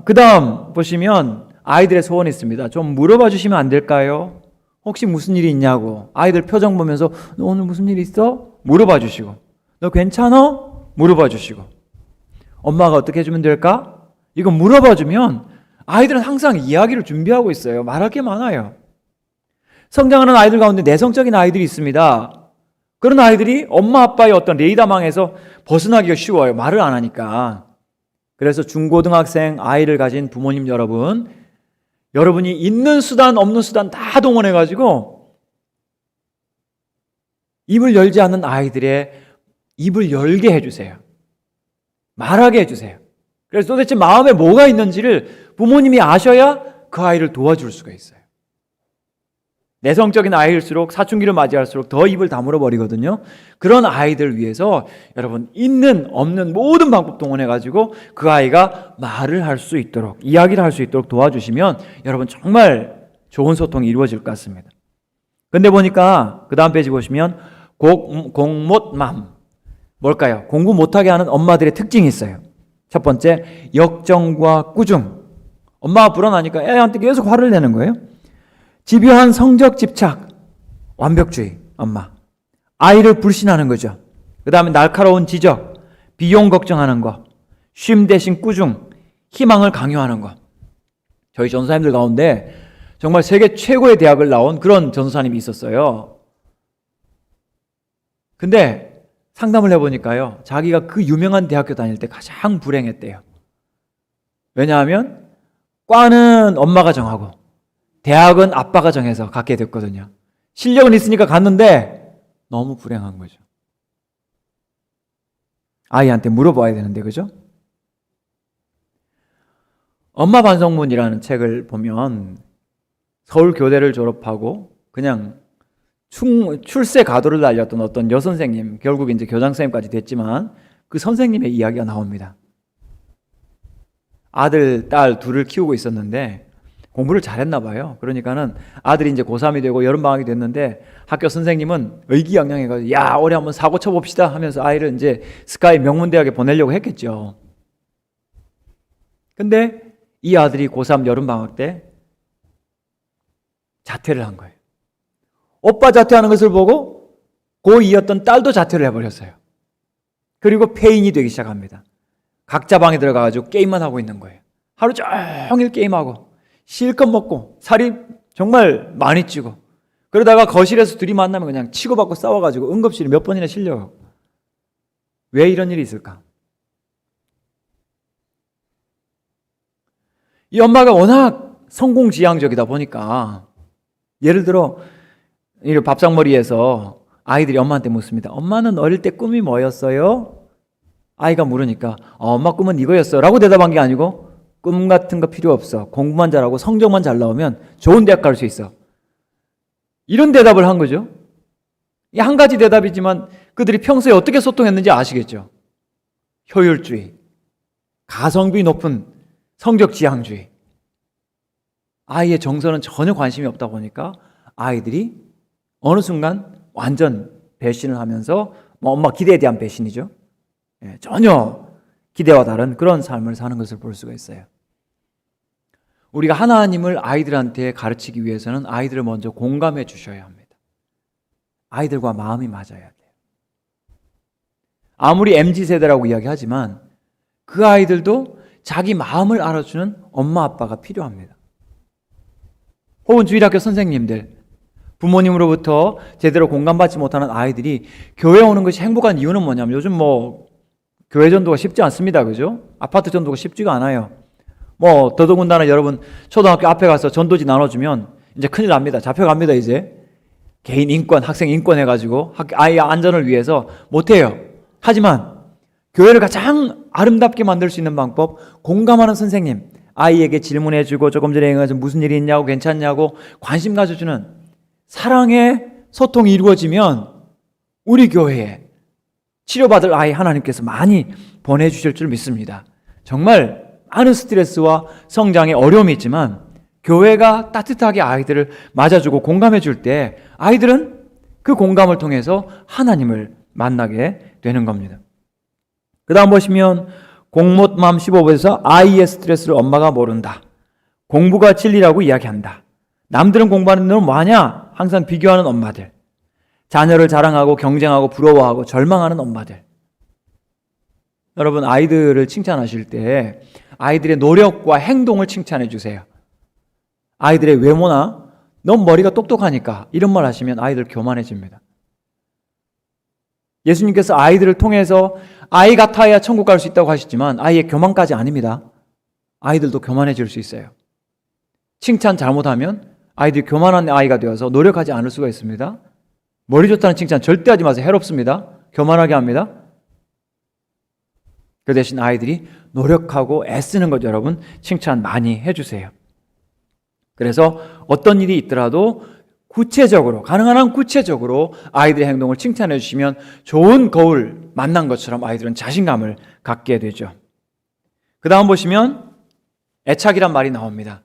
그 다음 보시면 아이들의 소원이 있습니다. 좀 물어봐 주시면 안 될까요? 혹시 무슨 일이 있냐고. 아이들 표정 보면서 너 오늘 무슨 일 있어? 물어봐 주시고. 너 괜찮아? 물어봐 주시고. 엄마가 어떻게 해주면 될까? 이거 물어봐 주면 아이들은 항상 이야기를 준비하고 있어요. 말할 게 많아요. 성장하는 아이들 가운데 내성적인 아이들이 있습니다. 그런 아이들이 엄마 아빠의 어떤 레이더망에서 벗어나기가 쉬워요. 말을 안 하니까. 그래서 중고등학생 아이를 가진 부모님 여러분, 여러분이 있는 수단 없는 수단 다 동원해가지고 입을 열지 않는 아이들의 입을 열게 해주세요. 말하게 해주세요. 그래서 도대체 마음에 뭐가 있는지를 부모님이 아셔야 그 아이를 도와줄 수가 있어요. 내성적인 아이일수록 사춘기를 맞이할수록 더 입을 다물어 버리거든요. 그런 아이들 위해서 여러분 있는 없는 모든 방법 동원해 가지고 그 아이가 말을 할 수 있도록, 이야기를 할 수 있도록 도와주시면 여러분 정말 좋은 소통이 이루어질 것 같습니다. 근데 보니까 그 다음 페이지 보시면 공못맘, 뭘까요? 공부 못하게 하는 엄마들의 특징이 있어요. 첫 번째, 역정과 꾸중. 엄마가 불어나니까 애한테 계속 화를 내는 거예요. 집요한 성적 집착, 완벽주의 엄마. 아이를 불신하는 거죠. 그 다음에 날카로운 지적, 비용 걱정하는 거, 쉼 대신 꾸중, 희망을 강요하는 거. 저희 전사님들 가운데 정말 세계 최고의 대학을 나온 그런 전사님이 있었어요. 근데 상담을 해보니까요, 자기가 그 유명한 대학교 다닐 때 가장 불행했대요. 왜냐하면 과는 엄마가 정하고 대학은 아빠가 정해서 갖게 됐거든요. 실력은 있으니까 갔는데 너무 불행한 거죠. 아이한테 물어봐야 되는데, 그죠? 엄마 반성문이라는 책을 보면 서울 교대를 졸업하고 그냥 출세 가도를 달렸던 어떤 여선생님, 결국 이제 교장선생님까지 됐지만 그 선생님의 이야기가 나옵니다. 아들, 딸 둘을 키우고 있었는데 공부를 잘했나 봐요. 그러니까는 아들이 이제 고3이 되고 여름방학이 됐는데 학교 선생님은 의기양양해가지고 야, 올해 한번 사고 쳐봅시다 하면서 아이를 이제 스카이 명문대학에 보내려고 했겠죠. 근데 이 아들이 고3 여름방학 때 자퇴를 한 거예요. 오빠 자퇴하는 것을 보고 고2였던 딸도 자퇴를 해버렸어요. 그리고 폐인이 되기 시작합니다. 각자 방에 들어가가지고 게임만 하고 있는 거예요. 하루 종일 게임하고 실컷 먹고 살이 정말 많이 찌고, 그러다가 거실에서 둘이 만나면 그냥 치고받고 싸워가지고 응급실에 몇 번이나 실려요. 왜 이런 일이 있을까? 이 엄마가 워낙 성공지향적이다 보니까, 예를 들어 밥상머리에서 아이들이 엄마한테 묻습니다. 엄마는 어릴 때 꿈이 뭐였어요? 아이가 물으니까 엄마 꿈은 이거였어 라고 대답한 게 아니고, 꿈 같은 거 필요 없어, 공부만 잘하고 성적만 잘 나오면 좋은 대학 갈 수 있어, 이런 대답을 한 거죠. 이 한 가지 대답이지만 그들이 평소에 어떻게 소통했는지 아시겠죠? 효율주의, 가성비 높은 성적지향주의. 아이의 정서는 전혀 관심이 없다 보니까 아이들이 어느 순간 완전 배신을 하면서, 엄마 기대에 대한 배신이죠. 전혀 기대와 다른 그런 삶을 사는 것을 볼 수가 있어요. 우리가 하나님을 아이들한테 가르치기 위해서는 아이들을 먼저 공감해 주셔야 합니다. 아이들과 마음이 맞아야 돼요. 아무리 MZ세대라고 이야기하지만 그 아이들도 자기 마음을 알아주는 엄마 아빠가 필요합니다. 혹은 주일학교 선생님들, 부모님으로부터 제대로 공감받지 못하는 아이들이 교회 오는 것이 행복한 이유는 뭐냐면, 요즘 교회 전도가 쉽지 않습니다. 그죠? 아파트 전도가 쉽지가 않아요. 더더군다나 여러분, 초등학교 앞에 가서 전도지 나눠주면 이제 큰일 납니다. 잡혀갑니다, 이제. 개인 인권, 학생 인권 해가지고 아이의 안전을 위해서 못해요. 하지만 교회를 가장 아름답게 만들 수 있는 방법, 공감하는 선생님, 아이에게 질문해주고 조금 전에 얘기해서 무슨 일이 있냐고, 괜찮냐고 관심 가져주는 사랑의 소통이 이루어지면 우리 교회에 치료받을 아이 하나님께서 많이 보내주실 줄 믿습니다. 정말 많은 스트레스와 성장에 어려움이 있지만 교회가 따뜻하게 아이들을 맞아주고 공감해 줄 때 아이들은 그 공감을 통해서 하나님을 만나게 되는 겁니다. 그 다음 보시면 공못맘 15번에서 아이의 스트레스를 엄마가 모른다. 공부가 진리라고 이야기한다. 남들은 공부하는 놈은 뭐하냐? 항상 비교하는 엄마들. 자녀를 자랑하고 경쟁하고 부러워하고 절망하는 엄마들. 여러분, 아이들을 칭찬하실 때 아이들의 노력과 행동을 칭찬해 주세요. 아이들의 외모나 넌 머리가 똑똑하니까 이런 말 하시면 아이들 교만해집니다. 예수님께서 아이들을 통해서 아이 같아야 천국 갈 수 있다고 하시지만 아이의 교만까지 아닙니다. 아이들도 교만해질 수 있어요. 칭찬 잘못하면 아이들이 교만한 아이가 되어서 노력하지 않을 수가 있습니다. 머리 좋다는 칭찬 절대 하지 마세요. 해롭습니다. 교만하게 합니다. 그 대신 아이들이 노력하고 애쓰는 것, 여러분 칭찬 많이 해주세요. 그래서 어떤 일이 있더라도 구체적으로, 가능한 한 구체적으로 아이들의 행동을 칭찬해 주시면 좋은 거울 만난 것처럼 아이들은 자신감을 갖게 되죠. 그 다음 보시면 애착이란 말이 나옵니다.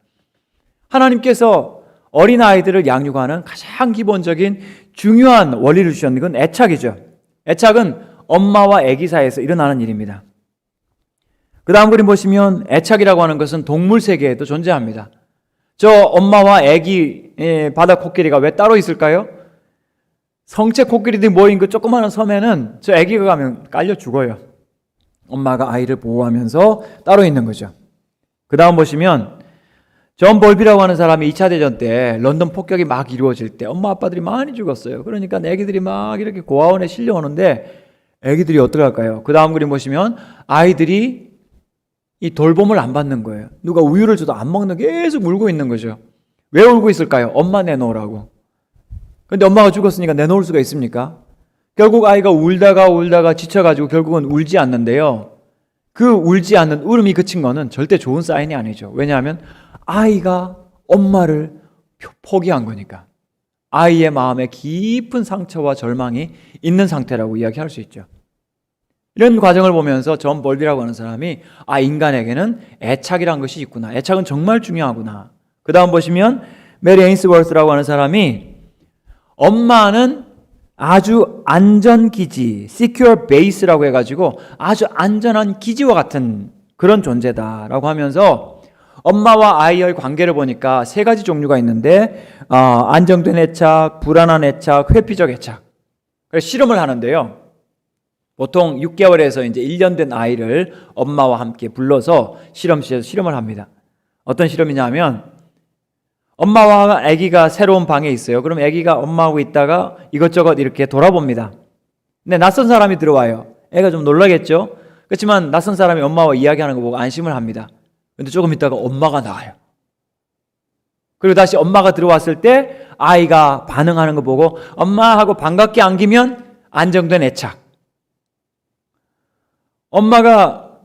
하나님께서 어린아이들을 양육하는 가장 기본적인 중요한 원리를 주셨는 건 애착이죠. 애착은 엄마와 아기 사이에서 일어나는 일입니다. 그 다음 그림 보시면 애착이라고 하는 것은 동물 세계에도 존재합니다. 저 엄마와 아기 바다 코끼리가 왜 따로 있을까요? 성체 코끼리들이 모인 그 조그마한 섬에는 저 아기가 가면 깔려 죽어요. 엄마가 아이를 보호하면서 따로 있는 거죠. 그 다음 보시면 존 볼비라고 하는 사람이 2차 대전 때 런던 폭격이 막 이루어질 때 엄마 아빠들이 많이 죽었어요. 그러니까 아기들이 막 이렇게 고아원에 실려오는데 아기들이 어떻게 할까요? 그 다음 그림 보시면 아이들이 이 돌봄을 안 받는 거예요. 누가 우유를 줘도 안 먹는, 계속 울고 있는 거죠. 왜 울고 있을까요? 엄마 내놓으라고. 근데 엄마가 죽었으니까 내놓을 수가 있습니까? 결국 아이가 울다가 지쳐가지고 결국은 울지 않는데요. 그 울지 않는 울음이 그친 거는 절대 좋은 사인이 아니죠. 왜냐하면 아이가 엄마를 포기한 거니까. 아이의 마음에 깊은 상처와 절망이 있는 상태라고 이야기할 수 있죠. 이런 과정을 보면서 존 볼비라고 하는 사람이 인간에게는 애착이란 것이 있구나. 애착은 정말 중요하구나. 그 다음 보시면 메리 에인스워스라고 하는 사람이 엄마는 아주 안전기지, secure base라고 해가지고 아주 안전한 기지와 같은 그런 존재다라고 하면서 엄마와 아이의 관계를 보니까 3가지 종류가 있는데 안정된 애착, 불안한 애착, 회피적 애착. 그래서 실험을 하는데요. 보통 6개월에서 이제 1년 된 아이를 엄마와 함께 불러서 실험실에서 실험을 합니다. 어떤 실험이냐면 엄마와 아기가 새로운 방에 있어요. 그럼 아기가 엄마하고 있다가 이것저것 이렇게 돌아봅니다. 근데 낯선 사람이 들어와요. 애가 좀 놀라겠죠? 그렇지만 낯선 사람이 엄마와 이야기하는 거 보고 안심을 합니다. 근데 조금 있다가 엄마가 나와요. 그리고 다시 엄마가 들어왔을 때 아이가 반응하는 거 보고 엄마 하고 반갑게 안기면 안정된 애착. 엄마가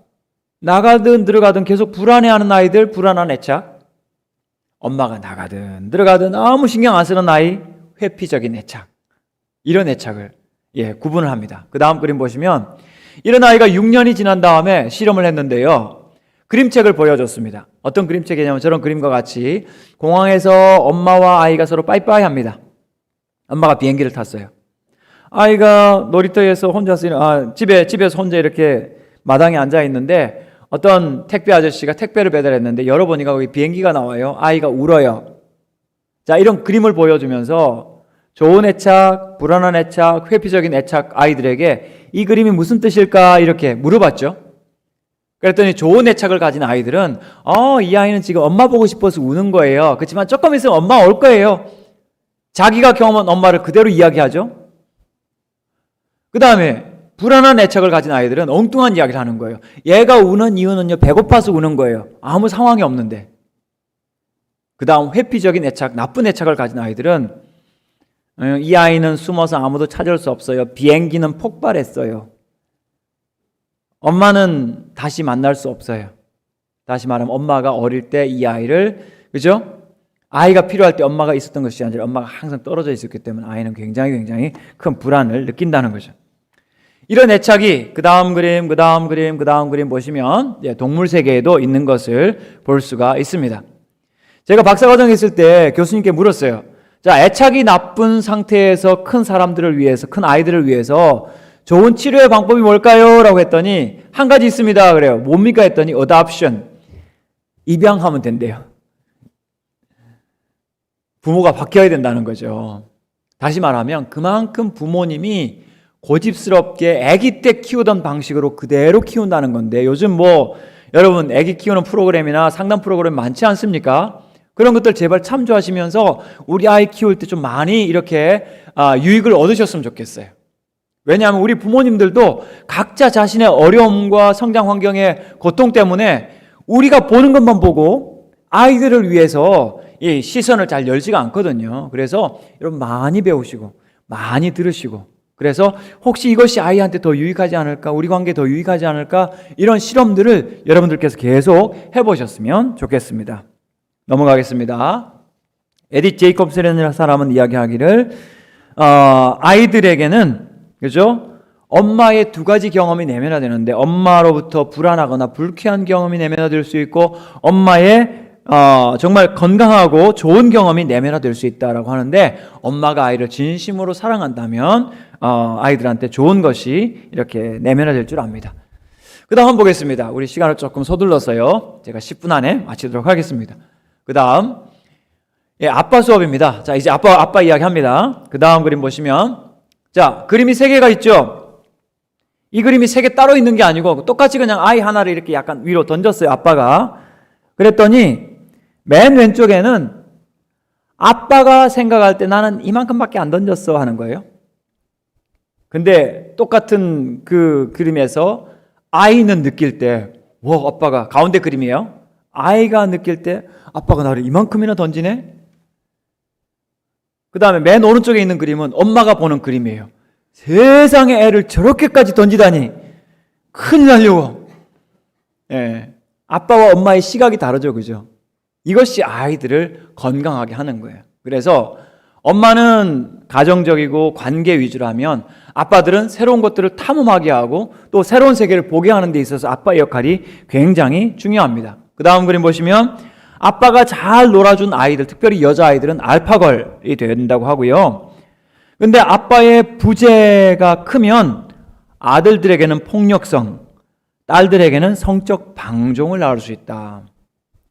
나가든 들어가든 계속 불안해하는 아이들, 불안한 애착. 엄마가 나가든 들어가든 아무 신경 안 쓰는 아이, 회피적인 애착. 이런 애착을 구분을 합니다. 그 다음 그림 보시면 이런 아이가 6년이 지난 다음에 실험을 했는데요. 그림책을 보여줬습니다. 어떤 그림책이냐면 저런 그림과 같이 공항에서 엄마와 아이가 서로 빠이빠이 합니다. 엄마가 비행기를 탔어요. 아이가 놀이터에서 혼자서 집에서 혼자 이렇게 마당에 앉아 있는데 어떤 택배 아저씨가 택배를 배달했는데 열어보니까 거기 비행기가 나와요. 아이가 울어요. 자, 이런 그림을 보여주면서 좋은 애착, 불안한 애착, 회피적인 애착 아이들에게 이 그림이 무슨 뜻일까 이렇게 물어봤죠. 그랬더니 좋은 애착을 가진 아이들은 이 아이는 지금 엄마 보고 싶어서 우는 거예요. 그렇지만 조금 있으면 엄마 올 거예요. 자기가 경험한 엄마를 그대로 이야기하죠. 그 다음에 불안한 애착을 가진 아이들은 엉뚱한 이야기를 하는 거예요. 얘가 우는 이유는요, 배고파서 우는 거예요. 아무 상황이 없는데. 그 다음 회피적인 애착, 나쁜 애착을 가진 아이들은 이 아이는 숨어서 아무도 찾을 수 없어요. 비행기는 폭발했어요. 엄마는 다시 만날 수 없어요. 다시 말하면 엄마가 어릴 때 이 아이를, 그죠? 아이가 필요할 때 엄마가 있었던 것이 아니라 엄마가 항상 떨어져 있었기 때문에 아이는 굉장히 큰 불안을 느낀다는 거죠. 이런 애착이 그 다음 그림 보시면 동물 세계에도 있는 것을 볼 수가 있습니다. 제가 박사과정에 있을 때 교수님께 물었어요. 자, 애착이 나쁜 상태에서 큰 사람들을 위해서, 큰 아이들을 위해서 좋은 치료의 방법이 뭘까요? 라고 했더니 한 가지 있습니다. 그래요. 뭡니까? 했더니 adoption. 입양하면 된대요. 부모가 바뀌어야 된다는 거죠. 다시 말하면 그만큼 부모님이 고집스럽게 아기 때 키우던 방식으로 그대로 키운다는 건데 요즘 여러분 아기 키우는 프로그램이나 상담 프로그램 많지 않습니까? 그런 것들 제발 참조하시면서 우리 아이 키울 때 좀 많이 이렇게 유익을 얻으셨으면 좋겠어요. 왜냐하면 우리 부모님들도 각자 자신의 어려움과 성장 환경의 고통 때문에 우리가 보는 것만 보고 아이들을 위해서 이 시선을 잘 열지가 않거든요. 그래서 여러분 많이 배우시고 많이 들으시고 그래서 혹시 이것이 아이한테 더 유익하지 않을까, 우리 관계에 더 유익하지 않을까 이런 실험들을 여러분들께서 계속 해보셨으면 좋겠습니다. 넘어가겠습니다. 에디 제이콥스라는 사람은 이야기하기를 아이들에게는 그죠? 엄마의 두 가지 경험이 내면화되는데 엄마로부터 불안하거나 불쾌한 경험이 내면화될 수 있고 엄마의 정말 건강하고 좋은 경험이 내면화될 수 있다라고 하는데 엄마가 아이를 진심으로 사랑한다면 아이들한테 좋은 것이 이렇게 내면화될 줄 압니다. 그 다음 한번 보겠습니다. 우리 시간을 조금 서둘러서요. 제가 10분 안에 마치도록 하겠습니다. 그 다음 아빠 수업입니다. 자, 이제 아빠 이야기합니다. 그 다음 그림 보시면 자, 그림이 3개가 있죠. 이 그림이 3개 따로 있는 게 아니고 똑같이 그냥 아이 하나를 이렇게 약간 위로 던졌어요. 아빠가. 그랬더니 맨 왼쪽에는 아빠가 생각할 때 나는 이만큼밖에 안 던졌어 하는 거예요. 근데 똑같은 그 그림에서 아이는 느낄 때 아빠가 가운데 그림이에요. 아이가 느낄 때 아빠가 나를 이만큼이나 던지네. 그 다음에 맨 오른쪽에 있는 그림은 엄마가 보는 그림이에요. 세상에 애를 저렇게까지 던지다니 큰일 나려고. 아빠와 엄마의 시각이 다르죠, 그죠? 이것이 아이들을 건강하게 하는 거예요. 그래서 엄마는 가정적이고 관계 위주라면 아빠들은 새로운 것들을 탐험하게 하고 또 새로운 세계를 보게 하는 데 있어서 아빠의 역할이 굉장히 중요합니다. 그 다음 그림 보시면 아빠가 잘 놀아준 아이들, 특별히 여자아이들은 알파걸이 된다고 하고요. 근데 아빠의 부재가 크면 아들들에게는 폭력성, 딸들에게는 성적 방종을 낳을 수 있다.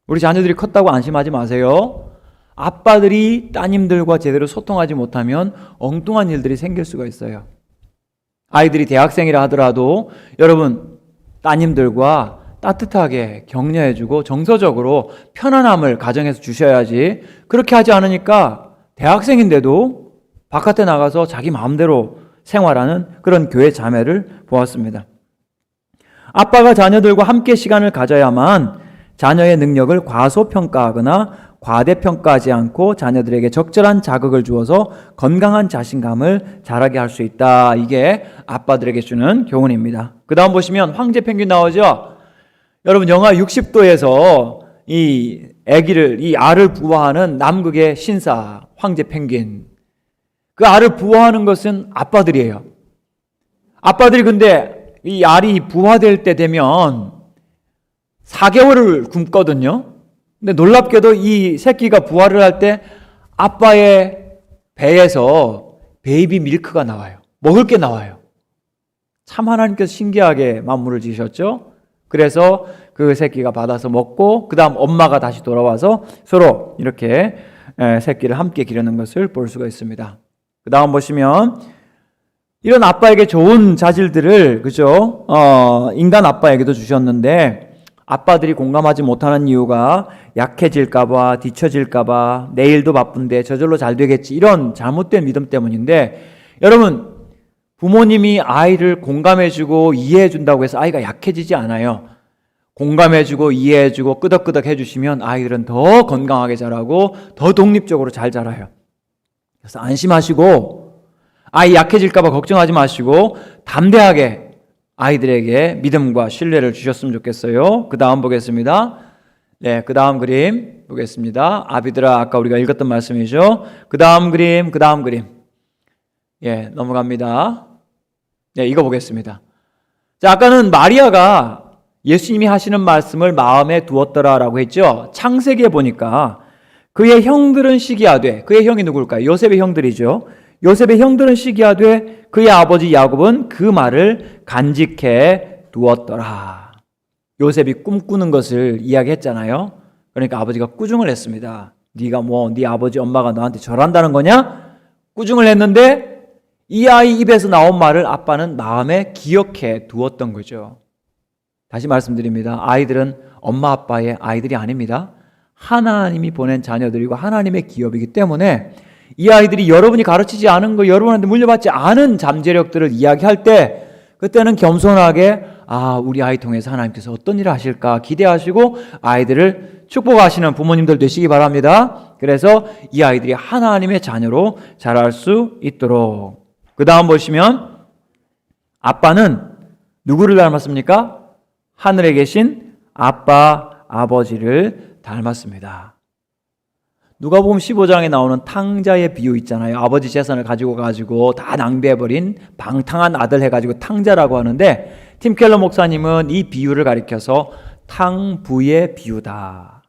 우리 자녀들이 컸다고 안심하지 마세요. 아빠들이 따님들과 제대로 소통하지 못하면 엉뚱한 일들이 생길 수가 있어요. 아이들이 대학생이라 하더라도 여러분 따님들과 따뜻하게 격려해주고 정서적으로 편안함을 가정에서 주셔야지 그렇게 하지 않으니까 대학생인데도 바깥에 나가서 자기 마음대로 생활하는 그런 교회 자매를 보았습니다. 아빠가 자녀들과 함께 시간을 가져야만 자녀의 능력을 과소평가하거나 과대평가하지 않고 자녀들에게 적절한 자극을 주어서 건강한 자신감을 자라게 할 수 있다. 이게 아빠들에게 주는 교훈입니다. 그 다음 보시면 황제 펭귄 나오죠? 여러분 영하 60도에서 이 알을 부화하는 남극의 신사 황제 펭귄, 그 알을 부화하는 것은 아빠들이에요. 아빠들이 근데 이 알이 부화될 때 되면 4개월을 굶거든요. 근데 놀랍게도 이 새끼가 부화를 할 때 아빠의 배에서 베이비 밀크가 나와요. 먹을 게 나와요. 참 하나님께서 신기하게 만물을 지으셨죠. 그래서 그 새끼가 받아서 먹고 그 다음 엄마가 다시 돌아와서 서로 이렇게 새끼를 함께 기르는 것을 볼 수가 있습니다. 그 다음 보시면 이런 아빠에게 좋은 자질들을 그죠? 인간 아빠에게도 주셨는데 아빠들이 공감하지 못하는 이유가 약해질까봐, 뒤처질까봐, 내일도 바쁜데 저절로 잘 되겠지 이런 잘못된 믿음 때문인데 여러분 부모님이 아이를 공감해주고 이해해준다고 해서 아이가 약해지지 않아요. 공감해주고 이해해주고 끄덕끄덕 해주시면 아이들은 더 건강하게 자라고 더 독립적으로 잘 자라요. 그래서 안심하시고 아이 약해질까봐 걱정하지 마시고 담대하게 아이들에게 믿음과 신뢰를 주셨으면 좋겠어요. 그 다음 보겠습니다. 네, 그 다음 그림 보겠습니다. 아비들아, 아까 우리가 읽었던 말씀이죠. 그 다음 그림. 예, 넘어갑니다. 네, 이거 보겠습니다. 자, 아까는 마리아가 예수님이 하시는 말씀을 마음에 두었더라라고 했죠. 창세기에 보니까 그의 형들은 시기하되, 그의 형이 누굴까요? 요셉의 형들이죠. 요셉의 형들은 시기하되 그의 아버지 야곱은 그 말을 간직해 두었더라. 요셉이 꿈꾸는 것을 이야기했잖아요. 그러니까 아버지가 꾸중을 했습니다. 네가 네 아버지 엄마가 너한테 절한다는 거냐? 꾸중을 했는데 이 아이 입에서 나온 말을 아빠는 마음에 기억해 두었던 거죠. 다시 말씀드립니다. 아이들은 엄마 아빠의 아이들이 아닙니다. 하나님이 보낸 자녀들이고 하나님의 기업이기 때문에 이 아이들이 여러분이 가르치지 않은 거, 여러분한테 물려받지 않은 잠재력들을 이야기할 때 그때는 겸손하게 우리 아이 통해서 하나님께서 어떤 일을 하실까 기대하시고 아이들을 축복하시는 부모님들 되시기 바랍니다. 그래서 이 아이들이 하나님의 자녀로 자랄 수 있도록. 그 다음 보시면 아빠는 누구를 닮았습니까? 하늘에 계신 아빠, 아버지를 닮았습니다. 누가복음 15장에 나오는 탕자의 비유 있잖아요. 아버지 재산을 가지고 다 낭비해버린 방탕한 아들 해가지고 탕자라고 하는데, 팀 켈러 목사님은 이 비유를 가리켜서 탕부의 비유다.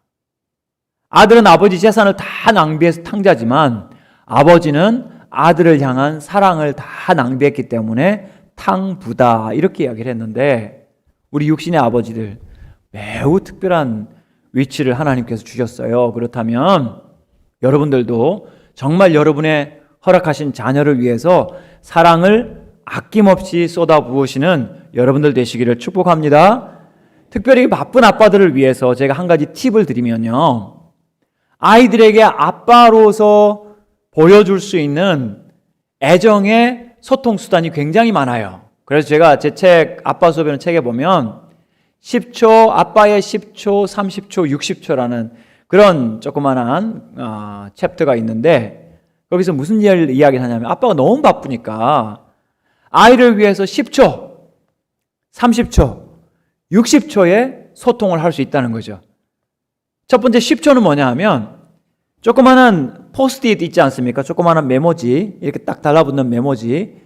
아들은 아버지 재산을 다 낭비해서 탕자지만 아버지는 아들을 향한 사랑을 다 낭비했기 때문에 탕부다, 이렇게 이야기를 했는데, 우리 육신의 아버지들 매우 특별한 위치를 하나님께서 주셨어요. 그렇다면 여러분들도 정말 여러분의 허락하신 자녀를 위해서 사랑을 아낌없이 쏟아부으시는 여러분들 되시기를 축복합니다. 특별히 바쁜 아빠들을 위해서 제가 한 가지 팁을 드리면요, 아이들에게 아빠로서 보여줄 수 있는 애정의 소통 수단이 굉장히 많아요. 그래서 제가 제 책, 아빠 수업이라는 책에 보면 10초, 아빠의 10초, 30초, 60초라는 그런 조그만한 챕터가 있는데, 거기서 무슨 이야기를 하냐면, 아빠가 너무 바쁘니까 아이를 위해서 10초, 30초, 60초의 소통을 할 수 있다는 거죠. 첫 번째 10초는 뭐냐 하면, 조그만한 포스트잇 있지 않습니까? 조그만한 메모지, 이렇게 딱 달라붙는 메모지,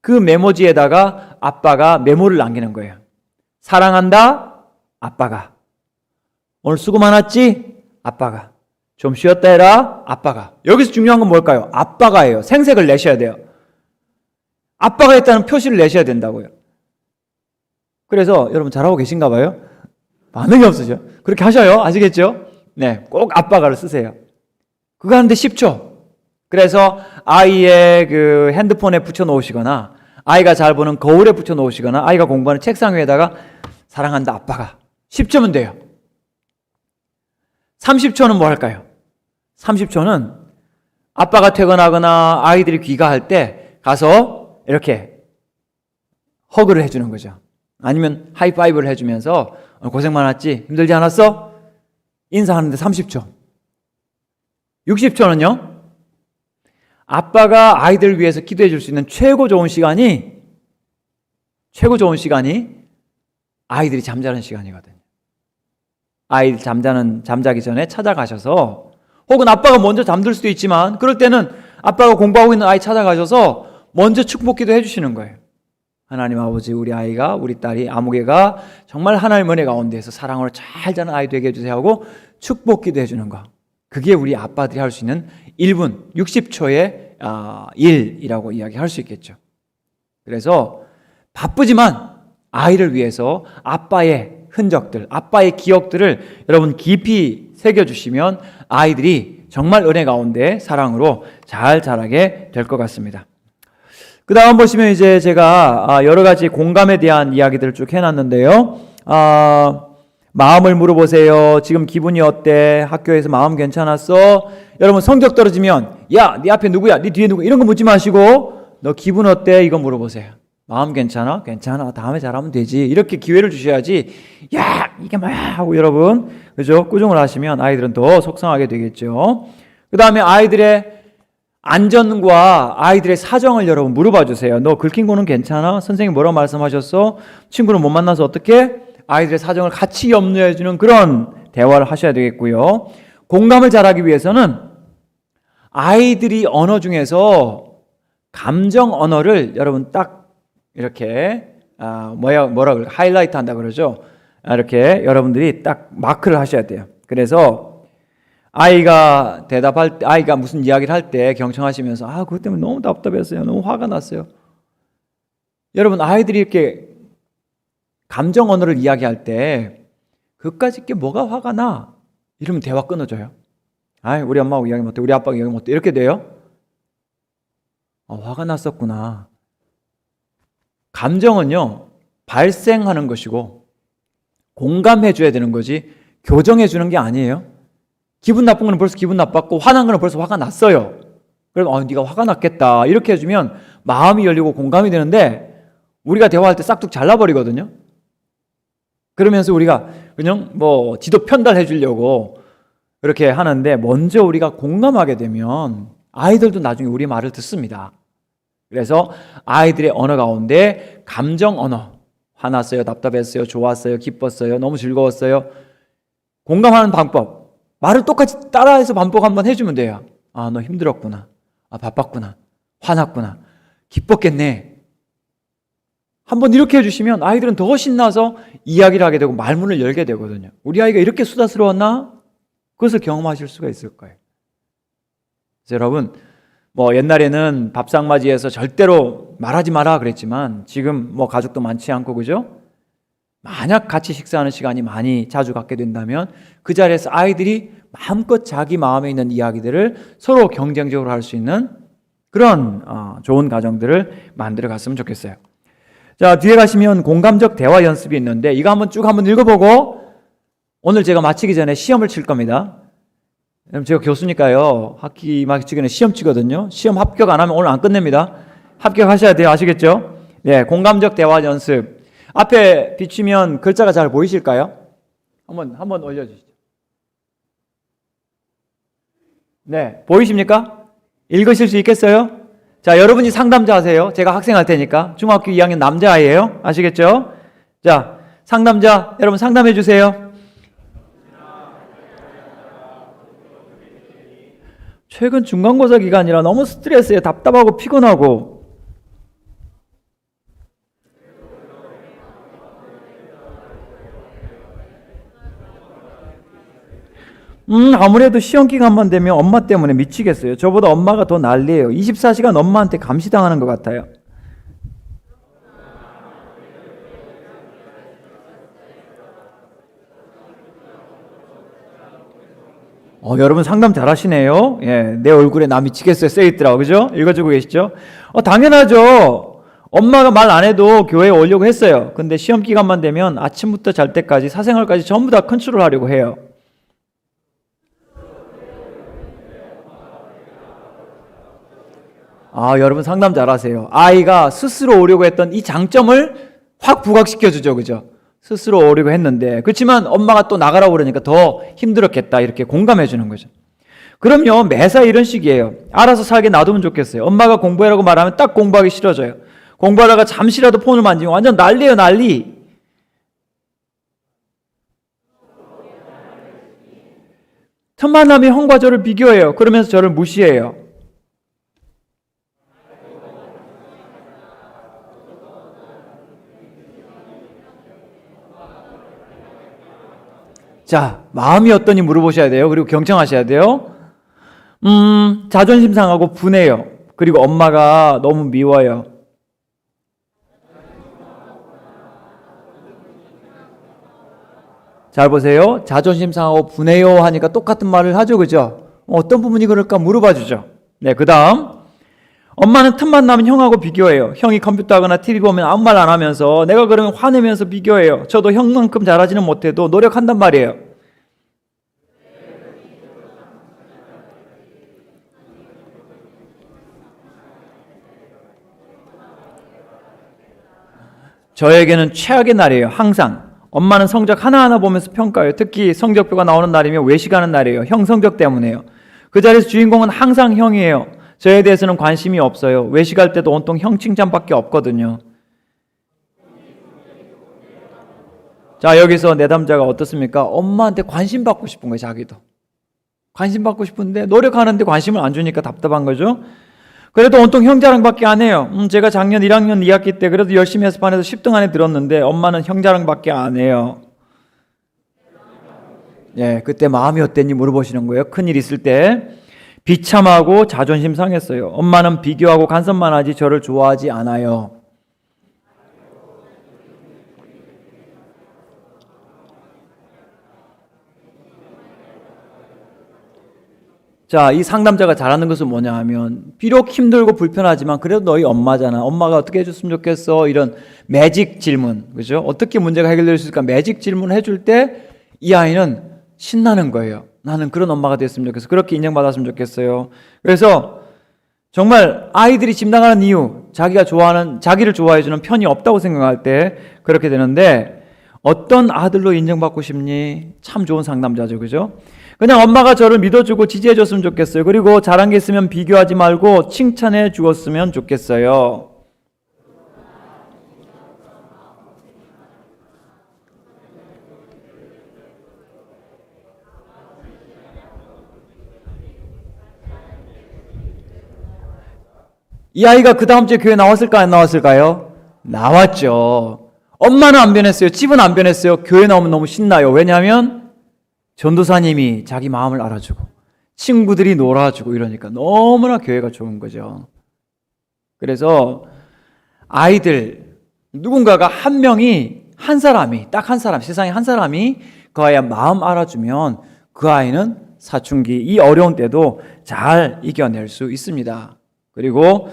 그 메모지에다가 아빠가 메모를 남기는 거예요. 사랑한다, 아빠가. 오늘 수고 많았지? 아빠가. 좀 쉬었다 해라, 아빠가. 여기서 중요한 건 뭘까요? 아빠가예요. 생색을 내셔야 돼요. 아빠가 했다는 표시를 내셔야 된다고요. 그래서 여러분 잘하고 계신가 봐요? 반응이 없으죠? 그렇게 하셔요. 아시겠죠? 네, 꼭 아빠가를 쓰세요. 그거 하는데 10초. 그래서 아이의 그 핸드폰에 붙여 놓으시거나, 아이가 잘 보는 거울에 붙여 놓으시거나, 아이가 공부하는 책상 위에다가 사랑한다, 아빠가. 10초면 돼요. 30초는 뭐 할까요? 30초는 아빠가 퇴근하거나 아이들이 귀가할 때 가서 이렇게 허그를 해주는 거죠. 아니면 하이파이브를 해주면서 고생 많았지? 힘들지 않았어? 인사하는데 30초. 60초는요? 아빠가 아이들을 위해서 기도해 줄 수 있는 최고 좋은 시간이 아이들이 잠자는 시간이거든요. 아이들 잠자기 전에 찾아가셔서, 혹은 아빠가 먼저 잠들 수도 있지만, 그럴 때는 아빠가 공부하고 있는 아이 찾아가셔서 먼저 축복 기도 해주시는 거예요. 하나님 아버지, 우리 아이가, 우리 딸이, 아무개가 정말 하나님 은혜 가운데에서 사랑으로 잘 자는 아이 되게 해주세요 하고 축복 기도 해주는 거. 그게 우리 아빠들이 할 수 있는 1분 60초의 일이라고 이야기할 수 있겠죠. 그래서 바쁘지만 아이를 위해서 아빠의 흔적들, 아빠의 기억들을 여러분 깊이 새겨주시면 아이들이 정말 은혜 가운데 사랑으로 잘 자라게 될 것 같습니다. 그 다음 보시면 이제 제가 여러 가지 공감에 대한 이야기들을 쭉 해놨는데요. 마음을 물어보세요. 지금 기분이 어때? 학교에서 마음 괜찮았어? 여러분 성적 떨어지면, 야, 네 앞에 누구야? 네 뒤에 누구? 이런 거 묻지 마시고, 너 기분 어때? 이거 물어보세요. 마음 괜찮아? 괜찮아. 다음에 잘하면 되지. 이렇게 기회를 주셔야지, 야, 이게 뭐야? 하고 여러분, 그죠? 꾸중을 하시면 아이들은 더 속상하게 되겠죠. 그 다음에 아이들의 안전과 아이들의 사정을 여러분 물어봐 주세요. 너 긁힌 거는 괜찮아? 선생님 뭐라고 말씀하셨어? 친구는 못 만나서 어떻게? 아이들의 사정을 같이 염려해 주는 그런 대화를 하셔야 되겠고요. 공감을 잘하기 위해서는 아이들이 언어 중에서 감정 언어를 여러분 딱 이렇게 뭐라 그래? 하이라이트 한다 그러죠. 이렇게 여러분들이 딱 마크를 하셔야 돼요. 그래서 아이가 대답할 때, 아이가 무슨 이야기를 할 때 경청하시면서 그것 때문에 너무 답답했어요. 너무 화가 났어요. 여러분 아이들이 이렇게 감정 언어를 이야기할 때 그까짓 게 뭐가 화가 나? 이러면 대화 끊어져요. 우리 엄마하고 이야기 못해, 우리 아빠하고 이야기 못해, 이렇게 돼요. 화가 났었구나. 감정은요 발생하는 것이고 공감해 줘야 되는 거지 교정해 주는 게 아니에요. 기분 나쁜 거는 벌써 기분 나빴고 화난 거는 벌써 화가 났어요. 그럼 네가 화가 났겠다 이렇게 해주면 마음이 열리고 공감이 되는데, 우리가 대화할 때 싹둑 잘라버리거든요. 그러면서 우리가 그냥 뭐 지도 편달해 주려고 그렇게 하는데, 먼저 우리가 공감하게 되면 아이들도 나중에 우리 말을 듣습니다. 그래서 아이들의 언어 가운데 감정 언어, 화났어요, 답답했어요, 좋았어요, 기뻤어요, 너무 즐거웠어요, 공감하는 방법 말을 똑같이 따라해서 반복 한번 해주면 돼요. 아, 너 힘들었구나. 아, 바빴구나. 화났구나. 기뻤겠네. 한번 이렇게 해주시면 아이들은 더 신나서 이야기를 하게 되고 말문을 열게 되거든요. 우리 아이가 이렇게 수다스러웠나? 그것을 경험하실 수가 있을 거예요. 그래서 여러분, 옛날에는 밥상맞이에서 절대로 말하지 마라 그랬지만 지금 가족도 많지 않고, 그죠? 만약 같이 식사하는 시간이 많이 자주 갖게 된다면 그 자리에서 아이들이 마음껏 자기 마음에 있는 이야기들을 서로 경쟁적으로 할 수 있는 그런 좋은 가정들을 만들어 갔으면 좋겠어요. 자, 뒤에 가시면 공감적 대화 연습이 있는데 이거 한번 읽어보고 오늘 제가 마치기 전에 시험을 칠 겁니다. 제가 교수니까요, 학기 마치기 전에 시험 치거든요. 시험 합격 안 하면 오늘 안 끝냅니다. 합격하셔야 돼요. 아시겠죠? 네, 공감적 대화 연습. 앞에 비추면 글자가 잘 보이실까요? 한번 올려주시죠. 네, 보이십니까? 읽으실 수 있겠어요? 자, 여러분이 상담자 하세요. 제가 학생 할 테니까. 중학교 2학년 남자아이예요. 아시겠죠? 자, 상담자 여러분 상담해 주세요. 최근 중간고사 기간이라 너무 스트레스에 답답하고 피곤하고. 아무래도 시험 기간만 되면 엄마 때문에 미치겠어요. 저보다 엄마가 더 난리예요. 24시간 엄마한테 감시당하는 것 같아요. 여러분 상담 잘하시네요. 예, 내 얼굴에 나 미치겠어요 써있더라고, 그죠? 읽어주고 계시죠? 당연하죠. 엄마가 말 안 해도 교회에 오려고 했어요. 근데 시험 기간만 되면 아침부터 잘 때까지 사생활까지 전부 다 컨트롤 하려고 해요. 여러분 상담 잘하세요. 아이가 스스로 오려고 했던 이 장점을 확 부각시켜주죠, 그죠? 스스로 오려고 했는데, 그렇지만 엄마가 또 나가라고 그러니까 더 힘들었겠다, 이렇게 공감해 주는 거죠. 그럼요, 매사 이런 식이에요. 알아서 살게 놔두면 좋겠어요. 엄마가 공부하라고 말하면 딱 공부하기 싫어져요. 공부하다가 잠시라도 폰을 만지면 완전 난리예요, 난리. 틈만 나면 형과 저를 비교해요. 그러면서 저를 무시해요. 자, 마음이 어떠니 물어보셔야 돼요. 그리고 경청하셔야 돼요. 자존심 상하고 분해요. 그리고 엄마가 너무 미워요. 잘 보세요. 자존심 상하고 분해요 하니까 똑같은 말을 하죠, 그죠? 어떤 부분이 그럴까 물어봐 주죠. 네, 그 다음. 엄마는 틈만 나면 형하고 비교해요. 형이 컴퓨터 하거나 TV 보면 아무 말 안 하면서 내가 그러면 화내면서 비교해요. 저도 형만큼 잘하지는 못해도 노력한단 말이에요. 저에게는 최악의 날이에요. 항상. 엄마는 성적 하나하나 보면서 평가해요. 특히 성적표가 나오는 날이면 외식하는 날이에요. 형 성적 때문에요. 그 자리에서 주인공은 항상 형이에요. 저에 대해서는 관심이 없어요. 외식할 때도 온통 형 칭찬밖에 없거든요. 자, 여기서 내담자가 어떻습니까? 엄마한테 관심 받고 싶은 거예요, 자기도. 관심 받고 싶은데 노력하는데 관심을 안 주니까 답답한 거죠. 그래도 온통 형 자랑밖에 안 해요. 제가 작년 1학년 2학기 때 그래도 열심히 해서 반에서 10등 안에 들었는데 엄마는 형 자랑밖에 안 해요. 예, 그때 마음이 어땠니 물어보시는 거예요. 큰일 있을 때. 비참하고 자존심 상했어요. 엄마는 비교하고 간섭만 하지 저를 좋아하지 않아요. 자, 이 상담자가 잘하는 것은 뭐냐 하면 비록 힘들고 불편하지만 그래도 너희 엄마잖아. 엄마가 어떻게 해줬으면 좋겠어. 이런 매직 질문, 그죠? 어떻게 문제가 해결될 수 있을까? 매직 질문을 해줄 때 이 아이는 신나는 거예요. 나는 그런 엄마가 됐으면 좋겠어. 그렇게 인정받았으면 좋겠어요. 그래서 정말 아이들이 집 나가는 이유, 자기를 좋아해주는 편이 없다고 생각할 때 그렇게 되는데 어떤 아들로 인정받고 싶니? 참 좋은 상담자죠, 그죠? 그냥 엄마가 저를 믿어주고 지지해줬으면 좋겠어요. 그리고 잘한 게 있으면 비교하지 말고 칭찬해 주었으면 좋겠어요. 이 아이가 그 다음 주에 교회 나왔을까 안 나왔을까요? 나왔죠. 엄마는 안 변했어요. 집은 안 변했어요. 교회 나오면 너무 신나요. 왜냐하면 전도사님이 자기 마음을 알아주고 친구들이 놀아주고 이러니까 너무나 교회가 좋은 거죠. 그래서 아이들 누군가가 한 명이 한 사람이 딱 한 사람 세상에 한 사람이 그 아이의 마음 알아주면 그 아이는 사춘기 이 어려운 때도 잘 이겨낼 수 있습니다. 그리고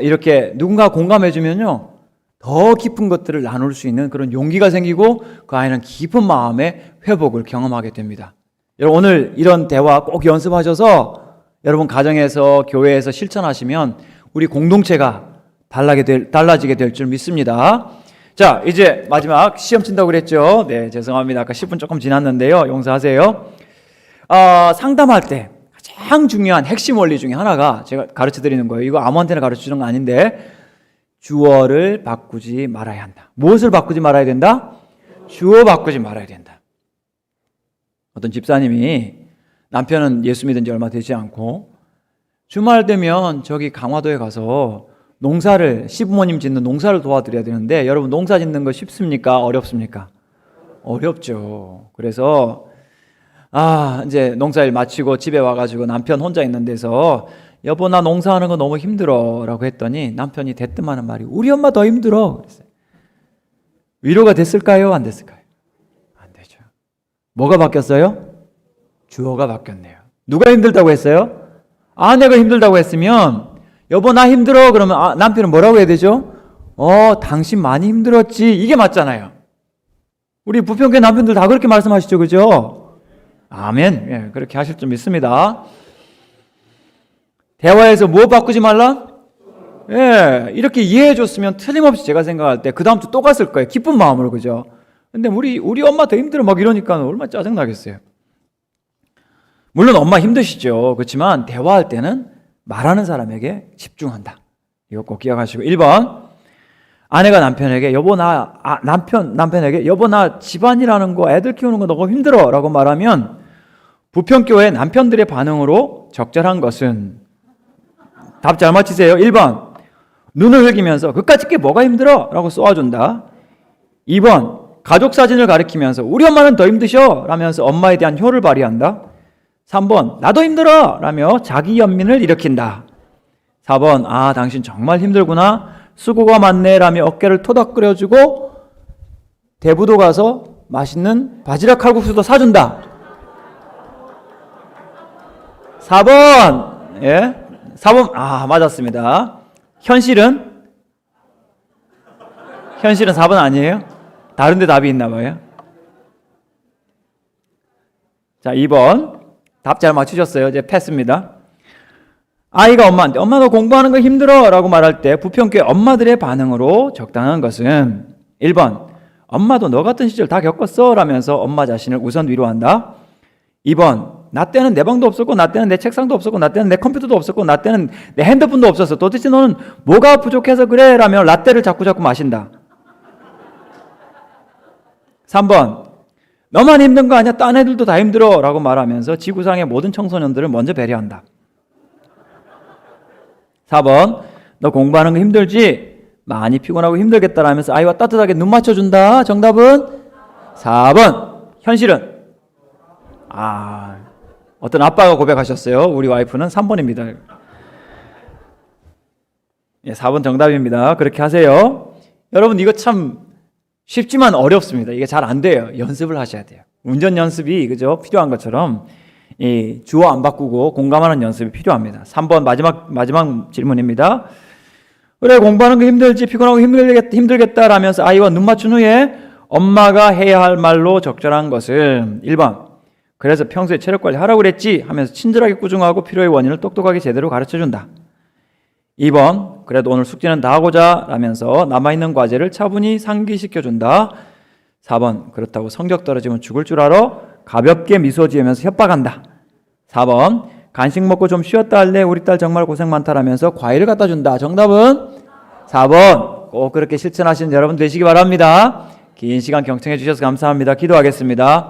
이렇게 누군가 공감해주면요 더 깊은 것들을 나눌 수 있는 그런 용기가 생기고 그 아이는 깊은 마음의 회복을 경험하게 됩니다. 여러분 오늘 이런 대화 꼭 연습하셔서 여러분 가정에서 교회에서 실천하시면 우리 공동체가 달라지게 될 줄 믿습니다. 자, 이제 마지막 시험 친다고 그랬죠? 네, 죄송합니다. 아까 10분 조금 지났는데요. 용서하세요. 상담할 때 가장 중요한 핵심 원리 중에 하나가 제가 가르쳐 드리는 거예요. 이거 아무한테나 가르쳐 주는 거 아닌데 주어를 바꾸지 말아야 한다. 무엇을 바꾸지 말아야 된다? 주어 바꾸지 말아야 된다. 어떤 집사님이 남편은 예수 믿은 지 얼마 되지 않고 주말 되면 저기 강화도에 가서 농사를 시부모님 짓는 농사를 도와드려야 되는데 여러분 농사 짓는 거 쉽습니까? 어렵습니까? 어렵죠. 그래서 이제 농사일 마치고 집에 와가지고 남편 혼자 있는 데서 여보 나 농사하는 거 너무 힘들어 라고 했더니 남편이 대뜸 하는 말이 우리 엄마 더 힘들어 그랬어요. 위로가 됐을까요? 안 됐을까요? 안 되죠. 뭐가 바뀌었어요? 주어가 바뀌었네요. 누가 힘들다고 했어요? 아내가 힘들다고 했으면 여보 나 힘들어 그러면 남편은 뭐라고 해야 되죠? 당신 많이 힘들었지 이게 맞잖아요. 우리 부평교회 남편들 다 그렇게 말씀하시죠, 그죠? 아멘. 예, 그렇게 하실 줄 믿습니다. 대화에서 뭐 바꾸지 말라? 예, 이렇게 이해해 줬으면 틀림없이 제가 생각할 때 그 다음 주 또 갔을 거예요. 기쁜 마음으로, 그죠? 근데 우리 엄마 더 힘들어 막 이러니까 얼마나 짜증나겠어요. 물론 엄마 힘드시죠. 그렇지만 대화할 때는 말하는 사람에게 집중한다. 이거 꼭 기억하시고 1번 아내가 남편에게 여보 남편에게 여보 나 집안일하는 거 애들 키우는 거 너무 힘들어 라고 말하면 부평교회 남편들의 반응으로 적절한 것은 답 잘 맞히세요. 1번 눈을 흘기면서 그까짓 게 뭐가 힘들어 라고 쏘아준다. 2번 가족 사진을 가리키면서 우리 엄마는 더 힘드셔 라면서 엄마에 대한 효를 발휘한다. 3번 나도 힘들어 라며 자기 연민을 일으킨다. 4번 당신 정말 힘들구나 수고가 많네 라며 어깨를 토닥거려주고 대부도 가서 맛있는 바지락 칼국수도 사준다. 4번 4번 맞았습니다. 현실은 4번 아니에요? 다른 데 답이 있나 봐요. 자 2번 답 잘 맞추셨어요. 이제 패스입니다. 아이가 엄마한테 엄마 너 공부하는 거 힘들어 라고 말할 때 부평교회 엄마들의 반응으로 적당한 것은 1번 엄마도 너 같은 시절 다 겪었어 라면서 엄마 자신을 우선 위로한다. 2번 나 때는 내 방도 없었고 나 때는 내 책상도 없었고 나 때는 내 컴퓨터도 없었고 나 때는 내 핸드폰도 없었어. 도대체 너는 뭐가 부족해서 그래? 라며 라떼를 자꾸 마신다. 3번 너만 힘든 거 아니야? 딴 애들도 다 힘들어 라고 말하면서 지구상의 모든 청소년들을 먼저 배려한다. 4번 너 공부하는 거 힘들지? 많이 피곤하고 힘들겠다라면서 아이와 따뜻하게 눈 맞춰준다. 정답은 4번 현실은 어떤 아빠가 고백하셨어요. 우리 와이프는 3번입니다. 4번 정답입니다. 그렇게 하세요. 여러분 이거 참 쉽지만 어렵습니다. 이게 잘 안 돼요. 연습을 하셔야 돼요. 운전 연습이 그죠? 필요한 것처럼 이 주어 안 바꾸고 공감하는 연습이 필요합니다. 3번 마지막 질문입니다. 그래 공부하는 거 힘들지 피곤하고 힘들겠다라면서 아이와 눈 맞춘 후에 엄마가 해야 할 말로 적절한 것은 1번 그래서 평소에 체력 관리 하라고 그랬지 하면서 친절하게 꾸중하고 필요의 원인을 똑똑하게 제대로 가르쳐준다. 2번 그래도 오늘 숙제는 다 하고자 라면서 남아있는 과제를 차분히 상기시켜준다. 4번 그렇다고 성적 떨어지면 죽을 줄 알아? 가볍게 미소 지으면서 협박한다. 4번 간식 먹고 좀 쉬었다 할래? 우리 딸 정말 고생 많다라면서 과일을 갖다 준다. 정답은 4번 꼭 그렇게 실천하시는 여러분 되시기 바랍니다. 긴 시간 경청해 주셔서 감사합니다. 기도하겠습니다.